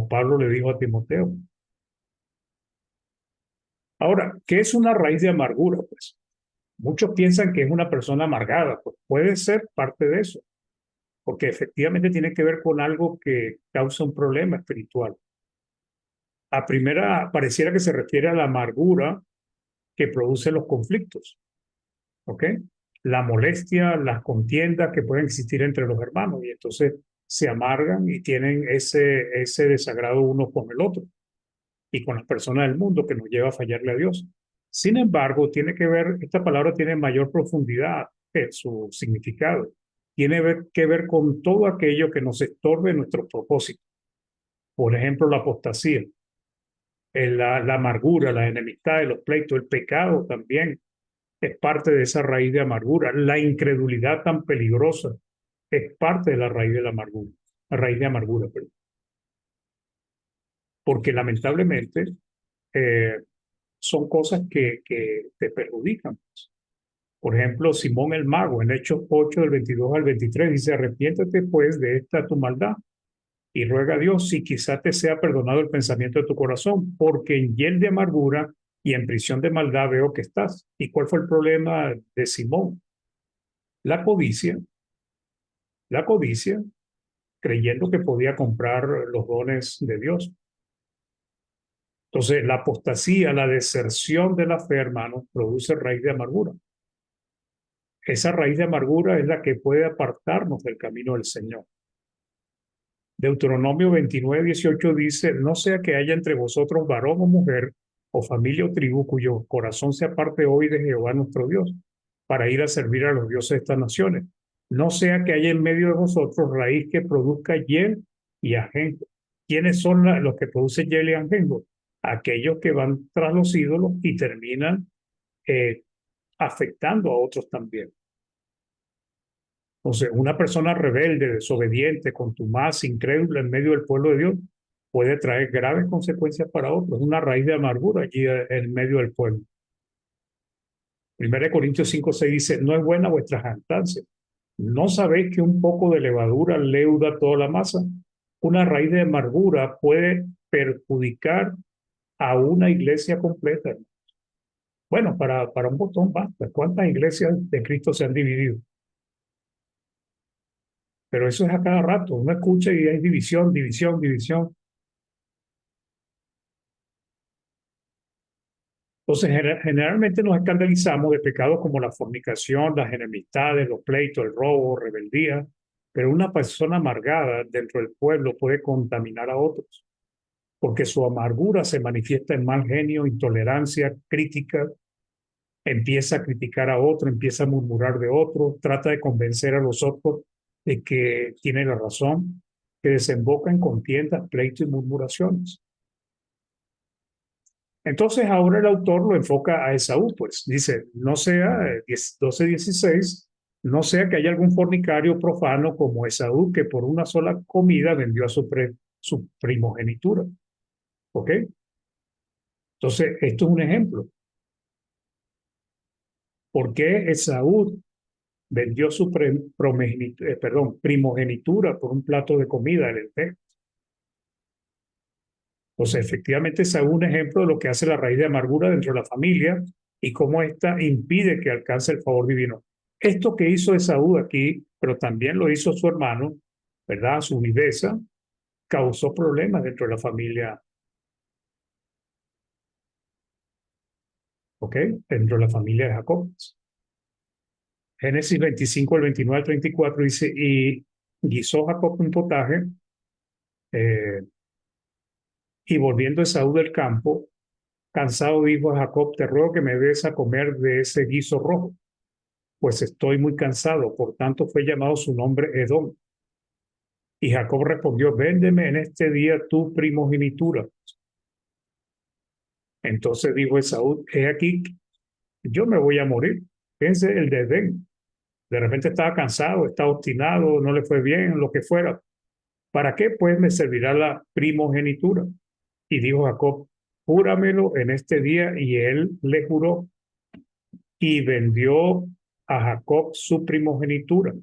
Pablo le dijo a Timoteo. Ahora, ¿qué es una raíz de amargura? Pues muchos piensan que es una persona amargada, pues puede ser parte de eso, porque efectivamente tiene que ver con algo que causa un problema espiritual. A primera pareciera que se refiere a la amargura que produce los conflictos, ¿ok? La molestia, las contiendas que pueden existir entre los hermanos y entonces se amargan y tienen ese desagrado uno con el otro y con las personas del mundo que nos lleva a fallarle a Dios. Sin embargo, esta palabra tiene mayor profundidad en su significado. Tiene que ver con todo aquello que nos estorbe nuestro propósito. Por ejemplo, la apostasía, la amargura, las enemistades, los pleitos, el pecado también es parte de esa raíz de amargura. La incredulidad tan peligrosa es parte de la raíz de la amargura, la raíz de amargura, perdón. Porque lamentablemente son cosas que te perjudican. Por ejemplo, Simón el Mago, en Hechos 8, del 22 al 23, dice, arrepiéntete pues de esta tu maldad y ruega a Dios si quizá te sea perdonado el pensamiento de tu corazón, porque en hiel de amargura y en prisión de maldad veo que estás. ¿Y cuál fue el problema de Simón? La codicia, creyendo que podía comprar los dones de Dios. Entonces, la apostasía, la deserción de la fe, hermanos, produce raíz de amargura. Esa raíz de amargura es la que puede apartarnos del camino del Señor. Deuteronomio 29:18 dice, no sea que haya entre vosotros varón o mujer, o familia o tribu, cuyo corazón se aparte hoy de Jehová nuestro Dios, para ir a servir a los dioses de estas naciones. No sea que haya en medio de vosotros raíz que produzca hiel y ajenjo. ¿Quiénes son los que producen hiel y ajenjo? Aquellos que van tras los ídolos y terminan afectando a otros también. Entonces, una persona rebelde, desobediente, contumaz, incrédula en medio del pueblo de Dios puede traer graves consecuencias para otros. Una raíz de amargura allí en medio del pueblo. 1 Corintios 5:6 dice, no es buena vuestra jactancia. ¿No sabéis que un poco de levadura leuda toda la masa? Una raíz de amargura puede perjudicar a una iglesia completa. Bueno, para un botón basta. ¿Cuántas iglesias de Cristo se han dividido? Pero eso es a cada rato. Uno escucha y hay división, división, división. Entonces, generalmente nos escandalizamos de pecados como la fornicación, las enemistades, los pleitos, el robo, rebeldía. Pero una persona amargada dentro del pueblo puede contaminar a otros, porque su amargura se manifiesta en mal genio, intolerancia, crítica. Empieza a criticar a otro, empieza a murmurar de otro, trata de convencer a los otros de que tiene la razón, que desemboca en contiendas, pleitos y murmuraciones. Entonces ahora el autor lo enfoca a Esaú, pues dice, no sea, 12:16, no sea que haya algún fornicario profano como Esaú que por una sola comida vendió a su primogenitura. ¿Ok? Entonces, esto es un ejemplo. ¿Por qué Esaú vendió su primogenitura por un plato de comida en el texto? Entonces, efectivamente, es un ejemplo de lo que hace la raíz de amargura dentro de la familia y cómo ésta impide que alcance el favor divino. Esto que hizo Esaú aquí, pero también lo hizo su hermano, ¿verdad? Su viveza, causó problemas dentro de la familia. ¿ok? Dentro de la familia de Jacob. Génesis 25, el 29 al 34 dice, y guisó Jacob un potaje, eh, y volviendo Esaú del campo, cansado dijo a Jacob, te ruego que me des a comer de ese guiso rojo, pues estoy muy cansado. Por tanto fue llamado su nombre Edom. Y Jacob respondió, véndeme en este día tu primogenitura. Entonces dijo Esaú, he aquí, yo me voy a morir. Fíjense el desdén. De repente estaba cansado, estaba obstinado, no le fue bien, lo que fuera. ¿Para qué pues me servirá la primogenitura? Y dijo Jacob, júramelo en este día. Y él le juró y vendió a Jacob su primogenitura.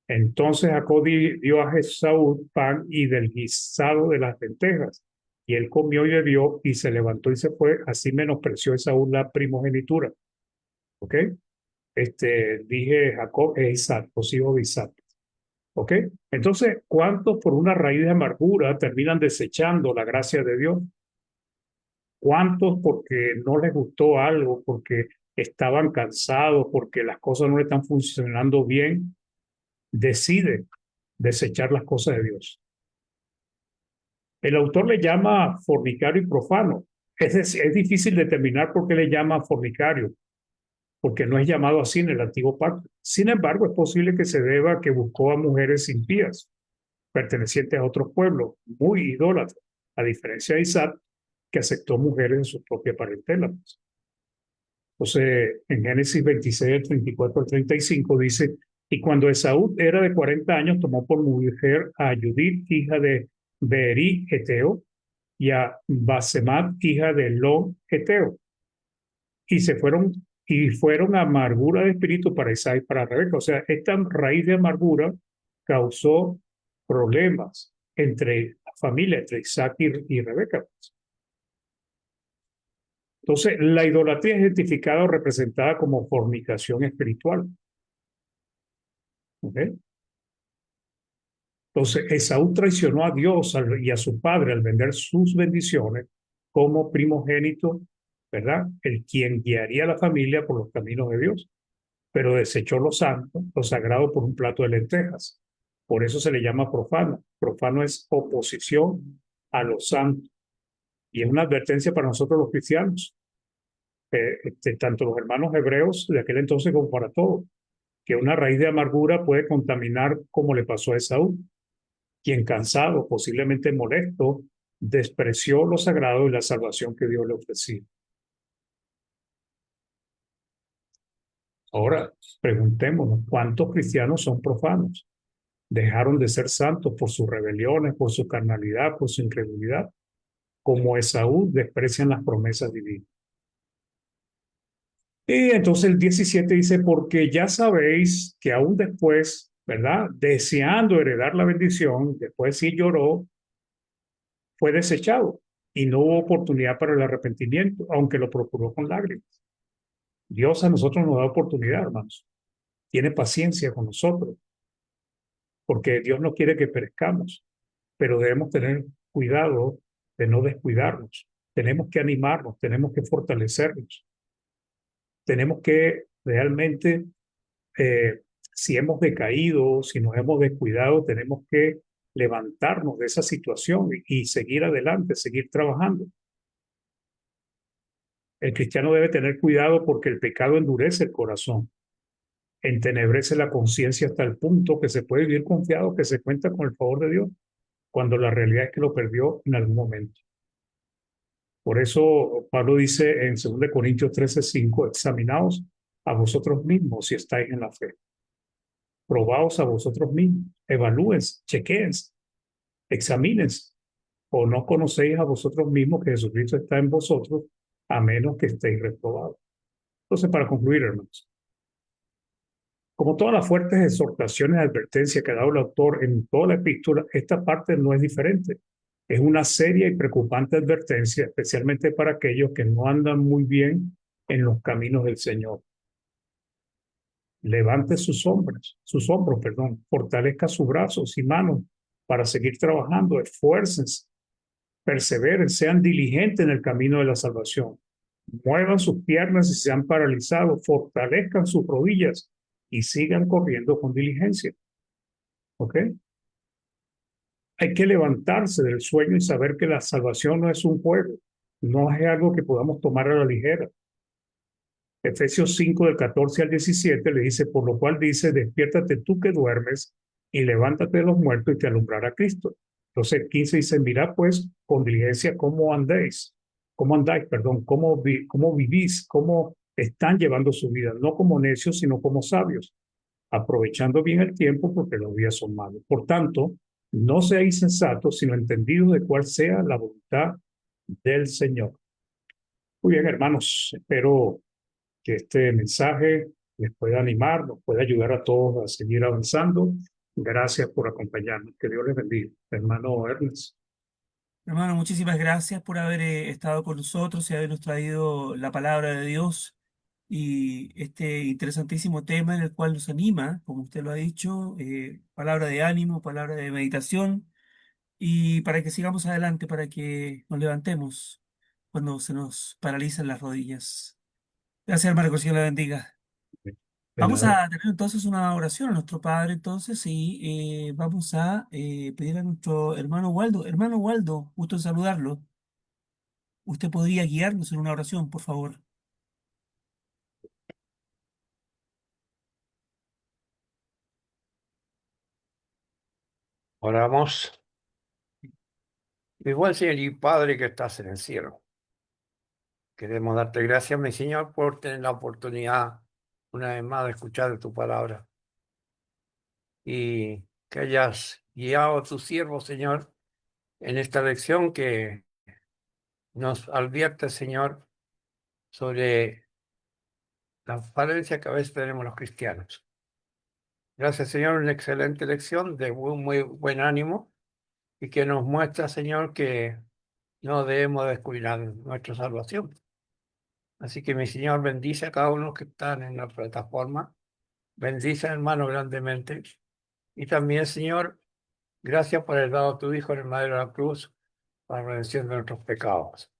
Entonces Jacob dio a Esaú pan y del guisado de las lentejas. Y él comió y bebió y se levantó y se fue. Así menospreció Esaú la primogenitura. ¿Ok? Dije Jacob es Isaac, los hijos de Isaac. ¿Ok? Entonces, ¿cuántos por una raíz de amargura terminan desechando la gracia de Dios? ¿Cuántos porque no les gustó algo, porque estaban cansados, porque las cosas no le están funcionando bien, deciden desechar las cosas de Dios? El autor le llama fornicario y profano. Es difícil determinar por qué le llama fornicario, porque no es llamado así en el antiguo pacto. Sin embargo, es posible que se deba a que buscó a mujeres impías, pertenecientes a otros pueblos, muy idólatras, a diferencia de Isaac, que aceptó mujeres de su propia parentela. Entonces, en Génesis 26, 34 al 35 dice, y cuando Esaú era de 40 años, tomó por mujer a Judith, hija de Beeri, Eteo, y a Basemat, hija de Lo, Eteo. Y fueron amargura de espíritu para Isaac y para Rebeca. O sea, esta raíz de amargura causó problemas entre la familia, entre Isaac y Rebeca. Entonces, la idolatría es identificada o representada como fornicación espiritual. ¿Okay? Entonces, Esaú traicionó a Dios y a su padre al vender sus bendiciones como primogénito, ¿verdad? El quien guiaría a la familia por los caminos de Dios, pero desechó lo santo, lo sagrado por un plato de lentejas. Por eso se le llama profano. Profano es oposición a lo santo. Y es una advertencia para nosotros los cristianos, tanto los hermanos hebreos de aquel entonces como para todos, que una raíz de amargura puede contaminar como le pasó a Esaú, quien cansado, posiblemente molesto, despreció lo sagrado y la salvación que Dios le ofrecía. Ahora, preguntémonos, ¿cuántos cristianos son profanos? Dejaron de ser santos por sus rebeliones, por su carnalidad, por su incredulidad. Como Esaú, desprecian las promesas divinas. Y entonces el 17 dice, porque ya sabéis que aún después, ¿verdad? Deseando heredar la bendición, después sí lloró, fue desechado y no hubo oportunidad para el arrepentimiento, aunque lo procuró con lágrimas. Dios a nosotros nos da oportunidad, hermanos. Tiene paciencia con nosotros, porque Dios no quiere que perezcamos, pero debemos tener cuidado de no descuidarnos. Tenemos que animarnos, tenemos que fortalecernos. Tenemos que realmente, si hemos decaído, si nos hemos descuidado, tenemos que levantarnos de esa situación y seguir adelante, seguir trabajando. El cristiano debe tener cuidado porque el pecado endurece el corazón, entenebrece la conciencia hasta el punto que se puede vivir confiado que se cuenta con el favor de Dios, cuando la realidad es que lo perdió en algún momento. Por eso Pablo dice en 2 Corintios 13:5, examinaos a vosotros mismos si estáis en la fe. Probaos a vosotros mismos, evalúense, chequéense, examínense. O no conocéis a vosotros mismos que Jesucristo está en vosotros, a menos que estéis reprobados. Entonces, para concluir, hermanos, como todas las fuertes exhortaciones y advertencias que ha dado el autor en toda la epístola, esta parte no es diferente. Es una seria y preocupante advertencia, especialmente para aquellos que no andan muy bien en los caminos del Señor. Levante sus hombros, fortalezca sus brazos y manos para seguir trabajando, esfuércense, perseveren, sean diligentes en el camino de la salvación. Muevan sus piernas si se han paralizado, fortalezcan sus rodillas y sigan corriendo con diligencia. ¿Ok? Hay que levantarse del sueño y saber que la salvación no es un juego, no es algo que podamos tomar a la ligera. Efesios 5 del 14 al 17 le dice, por lo cual dice, despiértate tú que duermes y levántate de los muertos y te alumbrará Cristo. Entonces el 15 dice, mirad pues con diligencia cómo andáis, perdón, cómo vivís, cómo están llevando su vida, no como necios, sino como sabios, aprovechando bien el tiempo porque los días son malos. Por tanto, no seáis sensatos, sino entendidos de cuál sea la voluntad del Señor. Muy bien, hermanos, espero que este mensaje les pueda animar, nos pueda ayudar a todos a seguir avanzando. Gracias por acompañarnos. Que Dios les bendiga. Hermano Ernest. Hermano, muchísimas gracias por haber estado con nosotros y habernos traído la palabra de Dios y este interesantísimo tema en el cual nos anima, como usted lo ha dicho, palabra de ánimo, palabra de meditación, y para que sigamos adelante, para que nos levantemos cuando se nos paralizan las rodillas. Gracias, hermano, que el Señor la bendiga. De Vamos nada. a tener entonces una oración a nuestro Padre, entonces, y vamos a pedir a nuestro hermano Waldo. Hermano Waldo, gusto en saludarlo. ¿Usted podría guiarnos en una oración, por favor? Oramos. Mi buen Señor y Padre que estás en el cielo. Queremos darte gracias, mi Señor, por tener la oportunidad una vez más de escuchar de tu palabra y que hayas guiado a tu siervo, Señor, en esta lección que nos advierte, Señor, sobre la falencia que a veces tenemos los cristianos. Gracias, Señor, una excelente lección de muy buen ánimo y que nos muestra, Señor, que no debemos descuidar nuestra salvación. Así que mi Señor bendice a cada uno que están en la plataforma, bendice hermano grandemente. Y también, Señor, gracias por haber dado a tu Hijo en el madero de la cruz para la redención de nuestros pecados.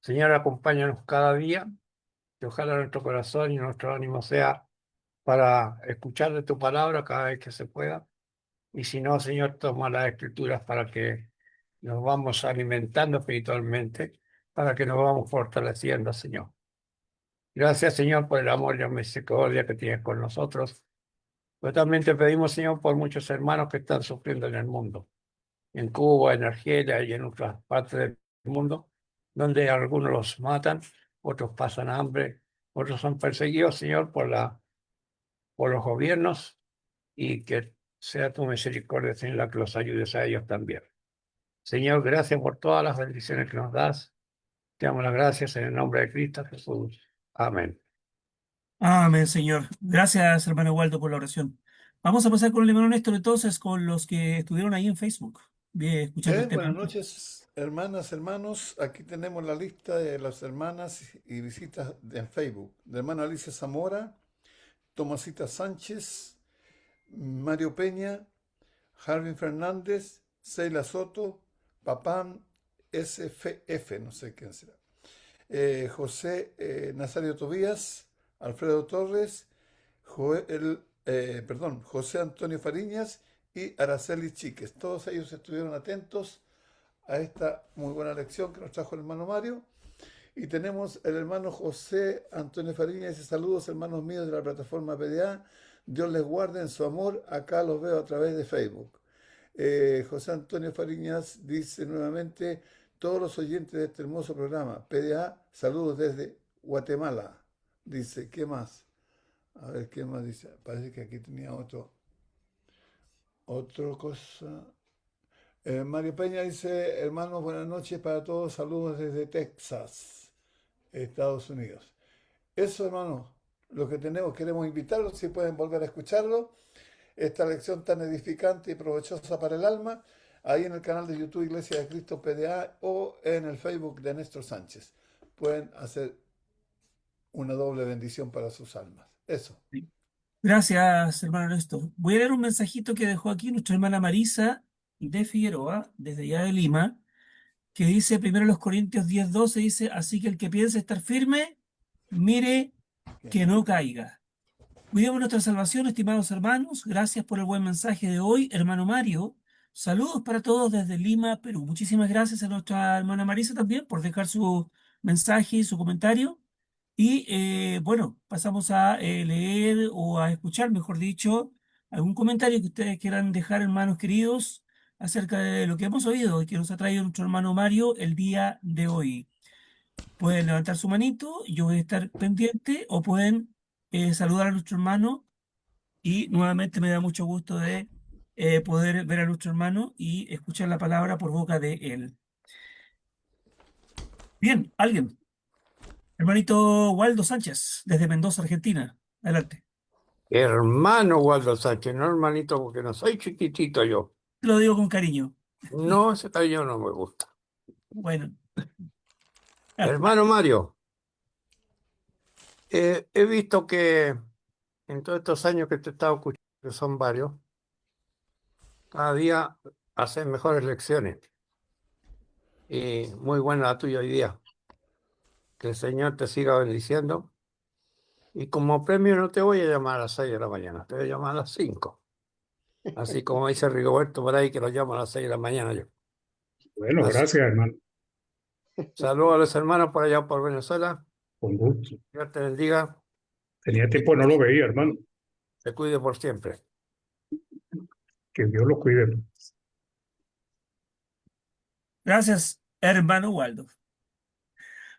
Señor, acompáñanos cada día y ojalá nuestro corazón y nuestro ánimo sea para escuchar de tu palabra cada vez que se pueda. Y si no, Señor, toma las escrituras para que nos vamos alimentando espiritualmente, para que nos vamos fortaleciendo, Señor. Gracias, Señor, por el amor y la misericordia que tienes con nosotros. Pero también te pedimos, Señor, por muchos hermanos que están sufriendo en el mundo, en Cuba, en Argelia y en otras partes del mundo, donde algunos los matan, otros pasan hambre, otros son perseguidos, Señor, por los gobiernos, y que sea tu misericordia, Señor, la que los ayudes a ellos también. Señor, gracias por todas las bendiciones que nos das. Te damos las gracias en el nombre de Cristo Jesús. Amén. Amén, Señor. Gracias, hermano Waldo, por la oración. Vamos a pasar con el hermano Néstor, entonces, con los que estuvieron ahí en Facebook, bien, escuchando el tema. Buenas noches, hermanas, hermanos. Aquí tenemos la lista de las hermanas y visitas en Facebook. De hermana Alicia Zamora, Tomasita Sánchez, Mario Peña, Jarvin Fernández, Seila Soto, Papán SFF, no sé quién será. José Nazario Tobías, Alfredo Torres, José Antonio Fariñas y Araceli Chiques. Todos ellos estuvieron atentos a esta muy buena lección que nos trajo el hermano Mario. Y tenemos el hermano José Antonio Fariñas. Dice: saludos, hermanos míos de la plataforma PDA. Dios les guarde en su amor. Acá los veo a través de Facebook. José Antonio Fariñas dice nuevamente: todos los oyentes de este hermoso programa PDA, saludos desde Guatemala. Dice, ¿qué más? A ver, ¿qué más dice? Parece que aquí tenía otra cosa. Mario Peña dice: hermanos, buenas noches para todos, saludos desde Texas, Estados Unidos. Eso, hermanos, lo que tenemos, queremos invitarlos, si pueden volver a escucharlo, esta lección tan edificante y provechosa para el alma, ahí en el canal de YouTube Iglesia de Cristo PDA o en el Facebook de Néstor Sánchez. Pueden hacer una doble bendición para sus almas. Eso. Gracias, hermano Néstor. Voy a leer un mensajito que dejó aquí nuestra hermana Marisa de Figueroa, desde allá de Lima. que dice primero los Corintios 10:12, dice, así que el que piense estar firme, mire que no caiga. Cuidemos nuestra salvación, estimados hermanos. Gracias por el buen mensaje de hoy, hermano Mario. Saludos para todos desde Lima, Perú. Muchísimas gracias a nuestra hermana Marisa también por dejar su mensaje y su comentario. Y bueno, pasamos a leer o a escuchar, mejor dicho, algún comentario que ustedes quieran dejar, hermanos queridos, acerca de lo que hemos oído y que nos ha traído nuestro hermano Mario el día de hoy. Pueden levantar su manito, yo voy a estar pendiente, o pueden saludar a nuestro hermano, y nuevamente me da mucho gusto de poder ver a nuestro hermano y escuchar la palabra por boca de él. Bien, alguien. Hermanito Waldo Sánchez, desde Mendoza, Argentina. Adelante. Hermano Waldo Sánchez, no hermanito, porque no soy chiquitito yo. Te lo digo con cariño. No, ese cariño no me gusta. Bueno, Hermano Mario, he visto que en todos estos años que te he estado escuchando, que son varios, cada día haces mejores lecciones. Y muy buena la tuya hoy día. Que el Señor te siga bendiciendo. Y como premio no te voy a llamar a las 6 de la mañana, te voy a llamar a las 5. Así como dice Rigoberto por ahí, que lo llama a las 6 de la mañana yo. Bueno, Así. gracias, hermano. Saludos a los hermanos por allá por Venezuela. Con gusto. Dios te bendiga Tenía y tiempo que no lo veía, hermano. te cuide por siempre. Que Dios lo cuide. gracias, hermano Waldo.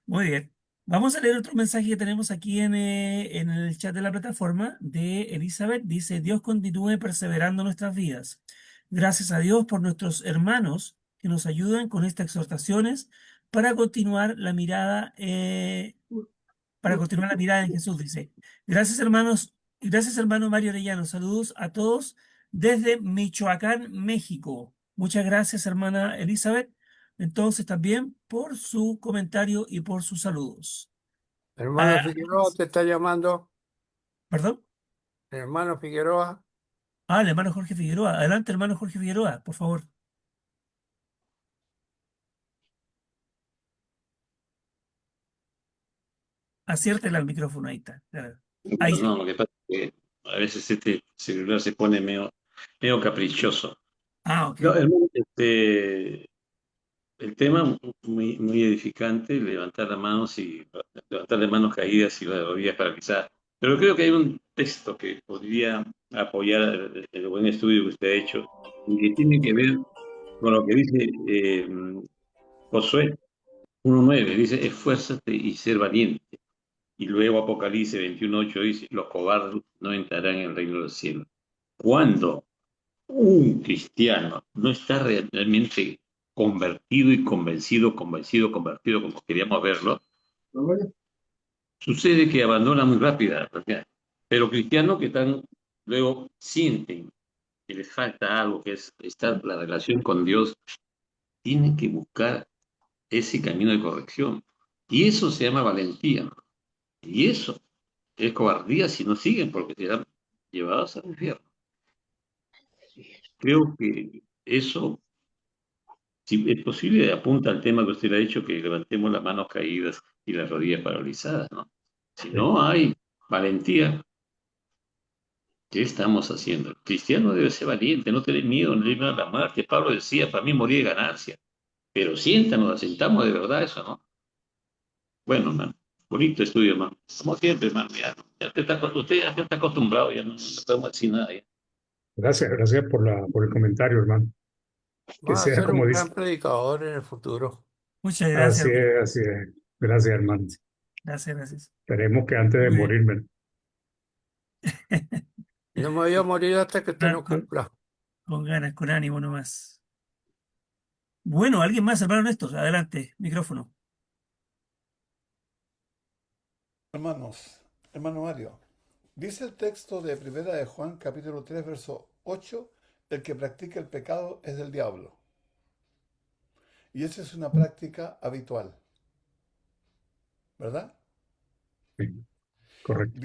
Muy bien. Vamos a leer otro mensaje que tenemos aquí en el chat de la plataforma de Elizabeth. Dice, Dios continúe perseverando nuestras vidas. Gracias a Dios por nuestros hermanos que nos ayudan con estas exhortaciones para continuar la mirada, en Jesús, dice. Gracias, hermanos. Gracias, hermano Mario Arellano. Saludos a todos desde Michoacán, México. Muchas gracias, hermana Elizabeth. Entonces, también por su comentario y por sus saludos. Hermano Ah, Figueroa te está llamando. ¿Perdón? Hermano Figueroa, El hermano Jorge Figueroa. Adelante, hermano Jorge Figueroa, por favor. Aciértela al micrófono, ahí está. Ahí sí. No, lo que pasa es que a veces este celular se pone medio caprichoso. Ok. No, hermano, el tema muy edificante, levantar las manos y levantar las manos caídas y las rodillas paralizadas. Pero creo que hay un texto que podría apoyar el buen estudio que usted ha hecho y que tiene que ver con lo que dice Josué 1:9. Dice, esfuérzate y ser valiente. Y luego Apocalipsis 21:8 dice, los cobardes no entrarán en el reino del cielo. Cuando un cristiano no está realmente convertido y convertido, como queríamos verlo, sucede que abandona muy rápida. Pero cristianos que están, luego sienten que les falta algo, que es estar la relación con Dios, tienen que buscar ese camino de corrección. Y eso se llama valentía. Y eso es cobardía si no siguen, porque serán llevados al infierno. Creo que eso, si es posible, apunta al tema que usted ha dicho, que levantemos las manos caídas y las rodillas paralizadas, ¿no? Si no hay valentía, ¿qué estamos haciendo? El cristiano debe ser valiente, no tener miedo, no tener miedo a la muerte. Pablo decía, para mí morir es ganancia. Pero siéntanos, asentamos de verdad eso, ¿no? Bueno, hermano, bonito estudio, hermano. Como siempre, hermano, usted ya está acostumbrado, ya no podemos decir nada. Ya. Gracias por el comentario, hermano. Que vas a sea ser como un dice. gran predicador en el futuro. Muchas gracias. Así es. Gracias, hermano. Gracias, gracias. Esperemos que antes de Muy bien. morirme. No me voy a morir hasta que usted no Con cumpla. ganas, con ánimo nomás. Bueno, alguien más, hermano Néstor, adelante, micrófono. Hermanos, hermano Mario, dice el texto de Primera de Juan, capítulo 3, verso 8, el que practica el pecado es del diablo. Y esa es una práctica habitual, ¿verdad? Sí, correcto.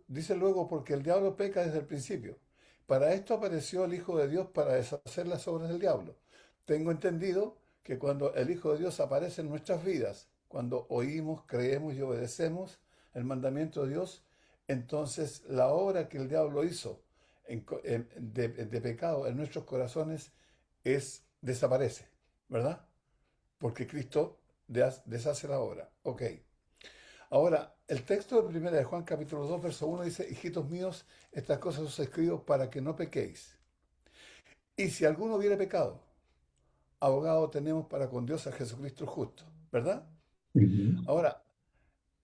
Dice luego, porque el diablo peca desde el principio. Para esto apareció el Hijo de Dios para deshacer las obras del diablo. Tengo entendido que cuando el Hijo de Dios aparece en nuestras vidas, cuando oímos, creemos y obedecemos el mandamiento de Dios, entonces la obra que el diablo hizo de pecado en nuestros corazones desaparece, ¿verdad? Porque Cristo deshace la obra. Ok. Ahora, el texto de 1 de Juan capítulo 2, verso 1 dice, hijitos míos, estas cosas os escribo para que no pequéis. Y si alguno hubiere pecado, abogado tenemos para con Dios a Jesucristo el justo, ¿verdad? Ujú. Ahora,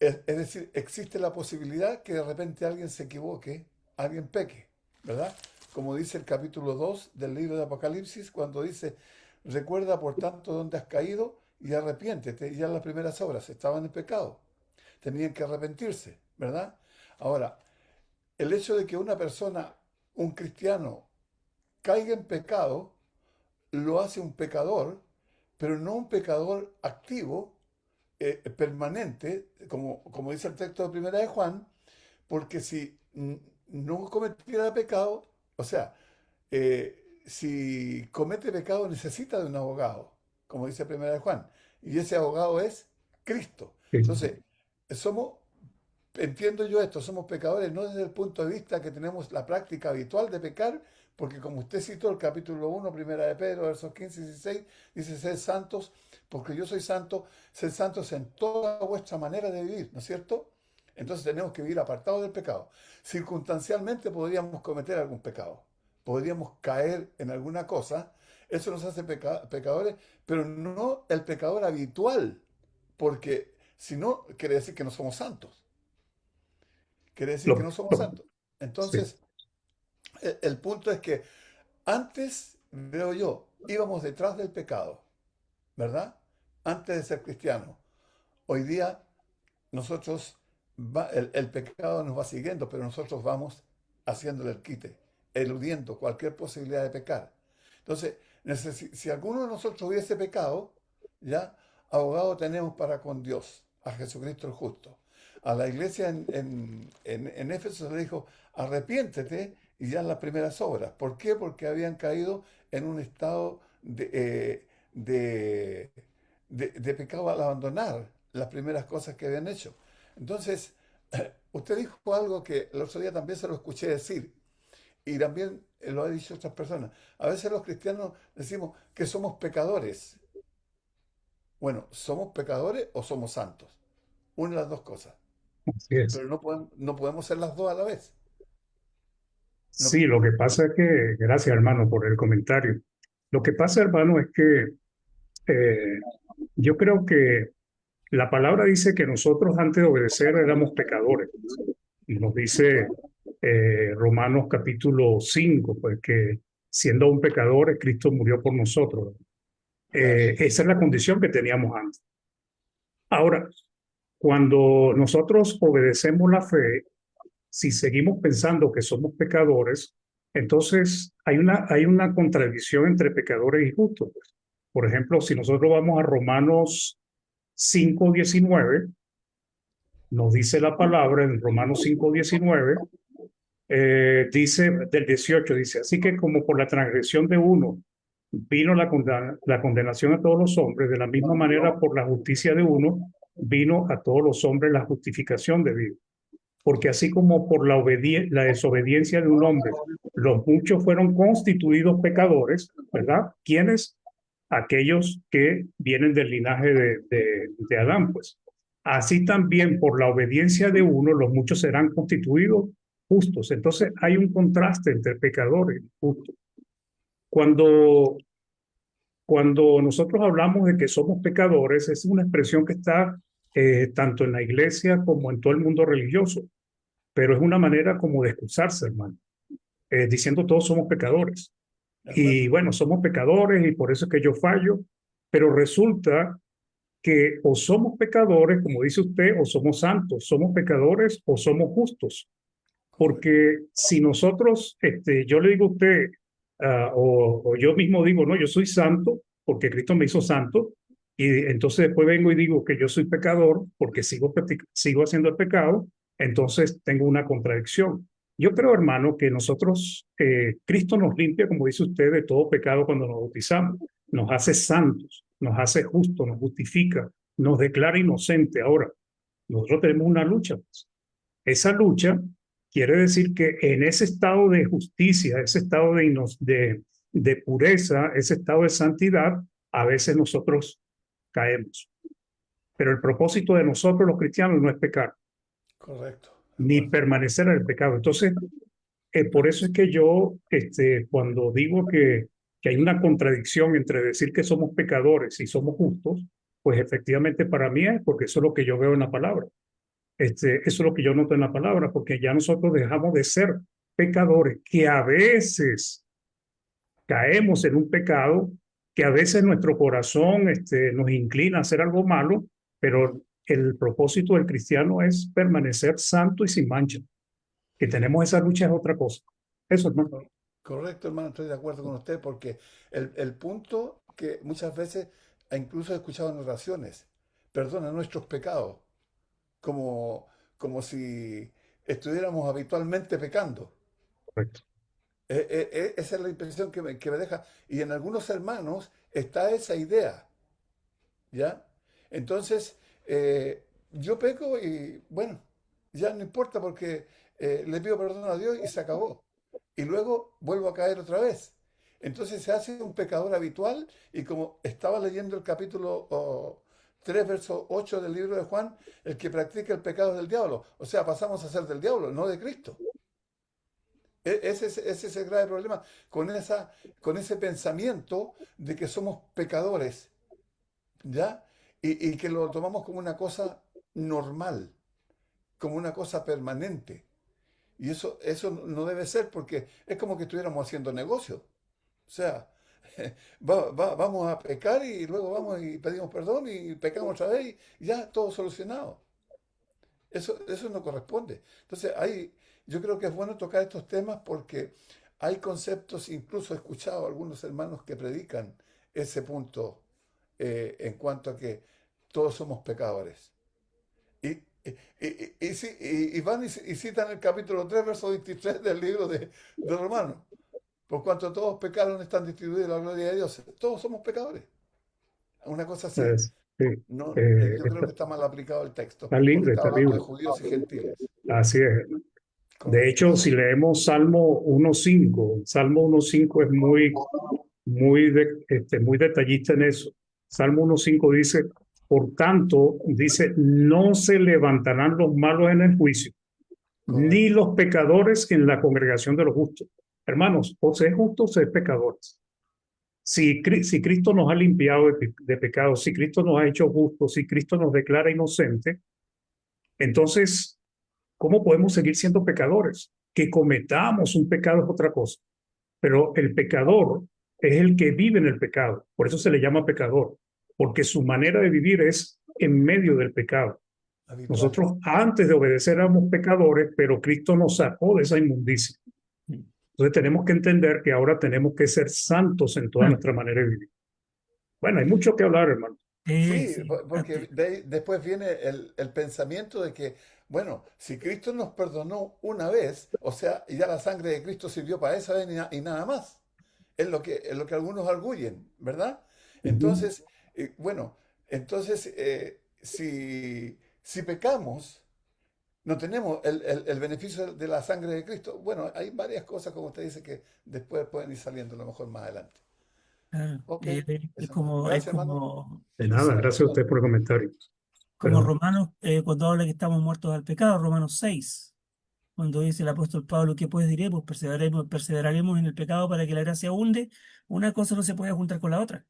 es decir, existe la posibilidad que de repente alguien se equivoque, alguien peque, ¿verdad? Como dice el capítulo 2 del libro de Apocalipsis, cuando dice, recuerda por tanto dónde has caído y arrepiéntete. Ya las primeras obras estaban en pecado, tenían que arrepentirse, ¿verdad? Ahora, el hecho de que una persona, un cristiano, caiga en pecado, lo hace un pecador, pero no un pecador activo, permanente, como dice el texto de Primera de Juan, porque si no cometiera pecado, o sea, si comete pecado necesita de un abogado, como dice Primera de Juan, y ese abogado es Cristo. Cristo. Entonces, somos, entiendo yo esto, somos pecadores no desde el punto de vista que tenemos la práctica habitual de pecar, porque como usted citó el capítulo 1, Primera de Pedro, versos 15 y 16, dice, sed santos, porque yo soy santo, sed santos en toda vuestra manera de vivir, ¿no es cierto? Entonces tenemos que vivir apartados del pecado. Circunstancialmente podríamos cometer algún pecado, podríamos caer en alguna cosa, eso nos hace pecadores, pero no el pecador habitual, porque si no, quiere decir que no somos santos. Quiere decir que Lo, no somos lo- santos. sí, Entonces, el punto es que antes, veo yo, íbamos detrás del pecado, ¿verdad? Antes de ser cristianos. Hoy día nosotros, el pecado nos va siguiendo, pero nosotros vamos haciéndole el quite, eludiendo cualquier posibilidad de pecar. Entonces, si alguno de nosotros hubiese pecado, ya, abogado tenemos para con Dios, a Jesucristo el justo. A la iglesia en Éfeso se le dijo, arrepiéntete y ya en las primeras obras. ¿Por qué? Porque habían caído en un estado de pecado al abandonar las primeras cosas que habían hecho. Entonces, usted dijo algo que el otro día también se lo escuché decir, y también lo han dicho otras personas. A veces los cristianos decimos que somos pecadores. Bueno, ¿somos pecadores o somos santos? Una de las dos cosas. así es. Pero no podemos ser las dos a la vez. No, Sí, lo que pasa es que, gracias hermano por el comentario. Lo que pasa, hermano, es que eh, yo creo que la palabra dice que nosotros antes de obedecer éramos pecadores. Y nos dice Romanos capítulo 5, pues que siendo aún pecadores, Cristo murió por nosotros. claro, Esa es la condición que teníamos antes. Ahora, cuando nosotros obedecemos la fe, si seguimos pensando que somos pecadores, entonces hay una contradicción entre pecadores y justos. Pues. Por ejemplo, si nosotros vamos a Romanos 5:19, nos dice la palabra en Romanos 5:19, dice del 18, dice, así que como por la transgresión de uno vino la condenación a todos los hombres, de la misma manera por la justicia de uno vino a todos los hombres la justificación de vida. Porque así como por la desobediencia de un hombre, los muchos fueron constituidos pecadores, ¿verdad? ¿Quiénes? Aquellos que vienen del linaje de Adán, pues. Así también por la obediencia de uno, los muchos serán constituidos justos. Entonces hay un contraste entre pecadores y justos. Cuando, cuando nosotros hablamos de que somos pecadores, es una expresión que está tanto en la iglesia como en todo el mundo religioso, pero es una manera como de excusarse, hermano, diciendo todos somos pecadores. ¿de Y acuerdo? bueno, somos pecadores y por eso es que yo fallo, pero resulta que o somos pecadores, como dice usted, o somos santos, somos pecadores o somos justos. Correcto. Porque si nosotros, yo le digo a usted, o yo mismo digo, no, yo soy santo porque Cristo me hizo santo, y entonces después vengo y digo que yo soy pecador porque sigo haciendo el pecado, entonces tengo una contradicción. Yo creo, hermano, que nosotros, Cristo nos limpia, como dice usted, de todo pecado cuando nos bautizamos, nos hace santos, nos hace justo, nos justifica, nos declara inocente. Ahora, nosotros tenemos una lucha. Esa lucha quiere decir que en ese estado de justicia, ese estado de pureza, ese estado de santidad, a veces nosotros caemos. Pero el propósito de nosotros los cristianos no es pecar, Correcto. ni permanecer en el pecado. Entonces, por eso es que yo, cuando digo que hay una contradicción entre decir que somos pecadores y somos justos, pues efectivamente para mí es porque eso es lo que yo veo en la palabra. Eso es lo que yo noto en la palabra, porque ya nosotros dejamos de ser pecadores, que a veces caemos en un pecado, que a veces nuestro corazón nos inclina a hacer algo malo, pero el propósito del cristiano es permanecer santo y sin mancha. Que tenemos esa lucha es otra cosa. Eso, hermano. Correcto, hermano, estoy de acuerdo con usted porque el punto que muchas veces, e incluso he escuchado en oraciones, perdona nuestros pecados, como, como si estuviéramos habitualmente pecando. Correcto. Esa es la impresión que me deja. Y en algunos hermanos está esa idea, ¿ya? Entonces, yo peco y bueno, ya no importa porque le pido perdón a Dios y se acabó. Y luego vuelvo a caer otra vez. Entonces se hace un pecador habitual y como estaba leyendo el capítulo 3, verso 8 del libro de Juan, el que practica el pecado es del diablo. O sea, pasamos a ser del diablo, no de Cristo. Ese es el grave problema con ese pensamiento de que somos pecadores, ¿ya? Y que lo tomamos como una cosa normal, como una cosa permanente. Y eso no debe ser porque es como que estuviéramos haciendo negocio. O sea, vamos a pecar y luego vamos y pedimos perdón y pecamos otra vez y ya todo solucionado. Eso no corresponde. Entonces, yo creo que es bueno tocar estos temas porque hay conceptos, incluso he escuchado a algunos hermanos que predican ese punto en cuanto a que todos somos pecadores. Y, y van y citan el capítulo 3 verso 23 del libro de Romanos. Por cuanto todos pecaron, están destituidos de la gloria de Dios. Todos somos pecadores. Una cosa así. Sí, No, yo creo está, que está mal aplicado el texto, está porque libre, está está hablando libre. de judíos y gentiles. Así es. De Correcto. hecho, si leemos Salmo 1.5, Salmo 1.5 es muy detallista en eso. Salmo 1.5 dice, por tanto, dice, no se levantarán los malos en el juicio, ni Correcto. los pecadores en la congregación de los justos. Hermanos, o se es justo o se es pecadores. Si Cristo nos ha limpiado de pecado, si Cristo nos ha hecho justos, si Cristo nos declara inocente, entonces, ¿cómo podemos seguir siendo pecadores? Que cometamos un pecado es otra cosa, pero el pecador es el que vive en el pecado. Por eso se le llama pecador, porque su manera de vivir es en medio del pecado. Habitual. Nosotros antes de obedecer éramos pecadores, pero Cristo nos sacó de esa inmundicia. Entonces tenemos que entender que ahora tenemos que ser santos en toda nuestra manera de vivir. Bueno, hay mucho que hablar, hermano. Sí, Sí, porque después viene el pensamiento de que, bueno, si Cristo nos perdonó una vez, o sea, ya la sangre de Cristo sirvió para esa vez y nada más. Es lo que algunos arguyen, ¿verdad? Entonces, bueno, entonces, si pecamos, no tenemos el beneficio de la sangre de Cristo. Bueno, hay varias cosas, como usted dice, que después pueden ir saliendo a lo mejor más adelante. Ok, es eso. como, es Gracias, hermano. como, De nada, gracias a usted por el comentario. como Perdón. Romanos, cuando habla que estamos muertos al pecado, Romanos 6, cuando dice el apóstol Pablo, ¿qué pues diremos? Perseveraremos en el pecado para que la gracia abunde. Una cosa no se puede juntar con la otra.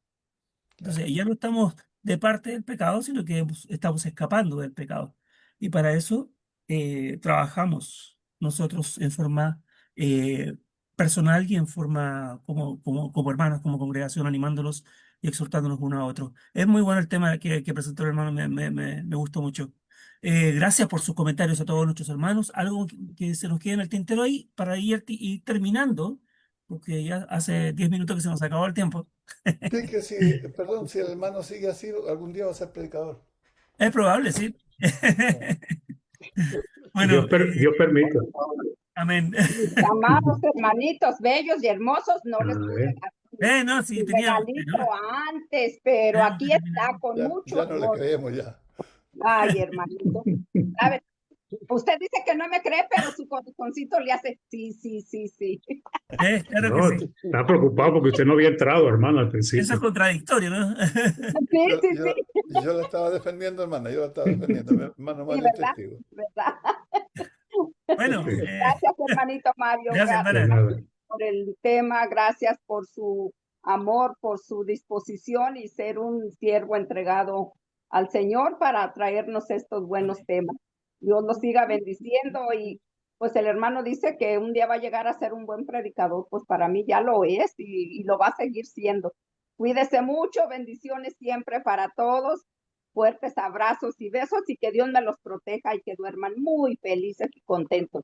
Entonces, ya no estamos de parte del pecado, sino que estamos escapando del pecado. Y para eso trabajamos nosotros en forma eh, personal y en forma como hermanos, como congregación, animándolos y exhortándonos uno a otro. Es muy bueno el tema que presentó el hermano, me gustó mucho. Gracias por sus comentarios a todos nuestros hermanos. Algo que se nos quede en el tintero ahí para ir terminando, porque ya hace 10 minutos que se nos acabó el tiempo. Sí, que si, perdón, si el hermano sigue así, algún día va a ser predicador. Es probable, sí. Dios, Bueno, Dios permita. amén. Mis amados hermanitos bellos y hermosos, no les pude Amén. dar No, sí, el tenía. regalito antes, pero Ah, aquí está con mucho Ya no le amor. creemos ya. Ay, hermanito. A ver, usted dice que no me cree, pero su corazoncito le hace sí, sí, sí, sí. Claro No, que sí. está preocupado porque usted no había entrado, hermano, al Eso es principio. contradictorio, ¿no? Sí, Yo, sí, yo, sí. yo la estaba defendiendo, hermana, yo la estaba defendiendo. Mi hermano Sí, Mario es ¿verdad? testigo. ¿Verdad? Bueno, Sí, Gracias, hermanito Mario. gracias, Gracias de hermana. nada. por el tema, gracias por su amor, por su disposición y ser un siervo entregado al Señor para traernos estos buenos temas. Dios los siga bendiciendo y pues el hermano dice que un día va a llegar a ser un buen predicador, pues para mí ya lo es y lo va a seguir siendo. Cuídese mucho, bendiciones siempre para todos, fuertes abrazos y besos y que Dios me los proteja y que duerman muy felices y contentos.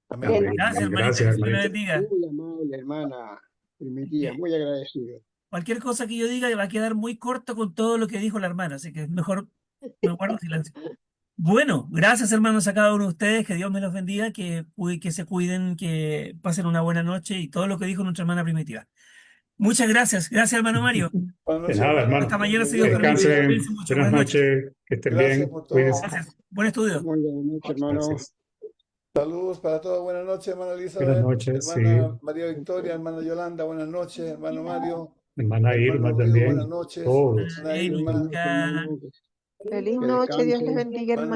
Amén. Amén, Bendiciones. Gracias, amén. hermanita. Gracias, Que el Señor la hermanito. bendiga. Muy amable, hermana Primitiva, muy agradecido. Cualquier cosa que yo diga va a quedar muy corto con todo lo que dijo la hermana, así que es mejor me guardo silencio. Bueno, gracias hermanos a cada uno de ustedes, que Dios me los bendiga, que se cuiden, que pasen una buena noche y todo lo que dijo nuestra hermana Primitiva. Muchas gracias. Gracias, hermano Mario. Buenas De noches, nada, hermano. Hasta hermano. mañana, Que si Dios Dios les permite. bendiga. Cuídense Descansen. mucho. Buenas Buenas noches. noches. Que estén Gracias bien. por todo. Cuídense. Gracias. Buen estudio. Muy buenas noches, hermano. Gracias. Saludos para todos. Buenas noches, hermana Buenas Elizabeth, noches. Sí. hermana María Victoria, hermana Yolanda. Buenas noches, hermano Mario, Hermana Irma hermano Ryu. Buenas también. noches, Todos. hermana Buenas Irma. noches, hermano. Feliz Que noche, Dios les descansen. bendiga, hermano. Buenas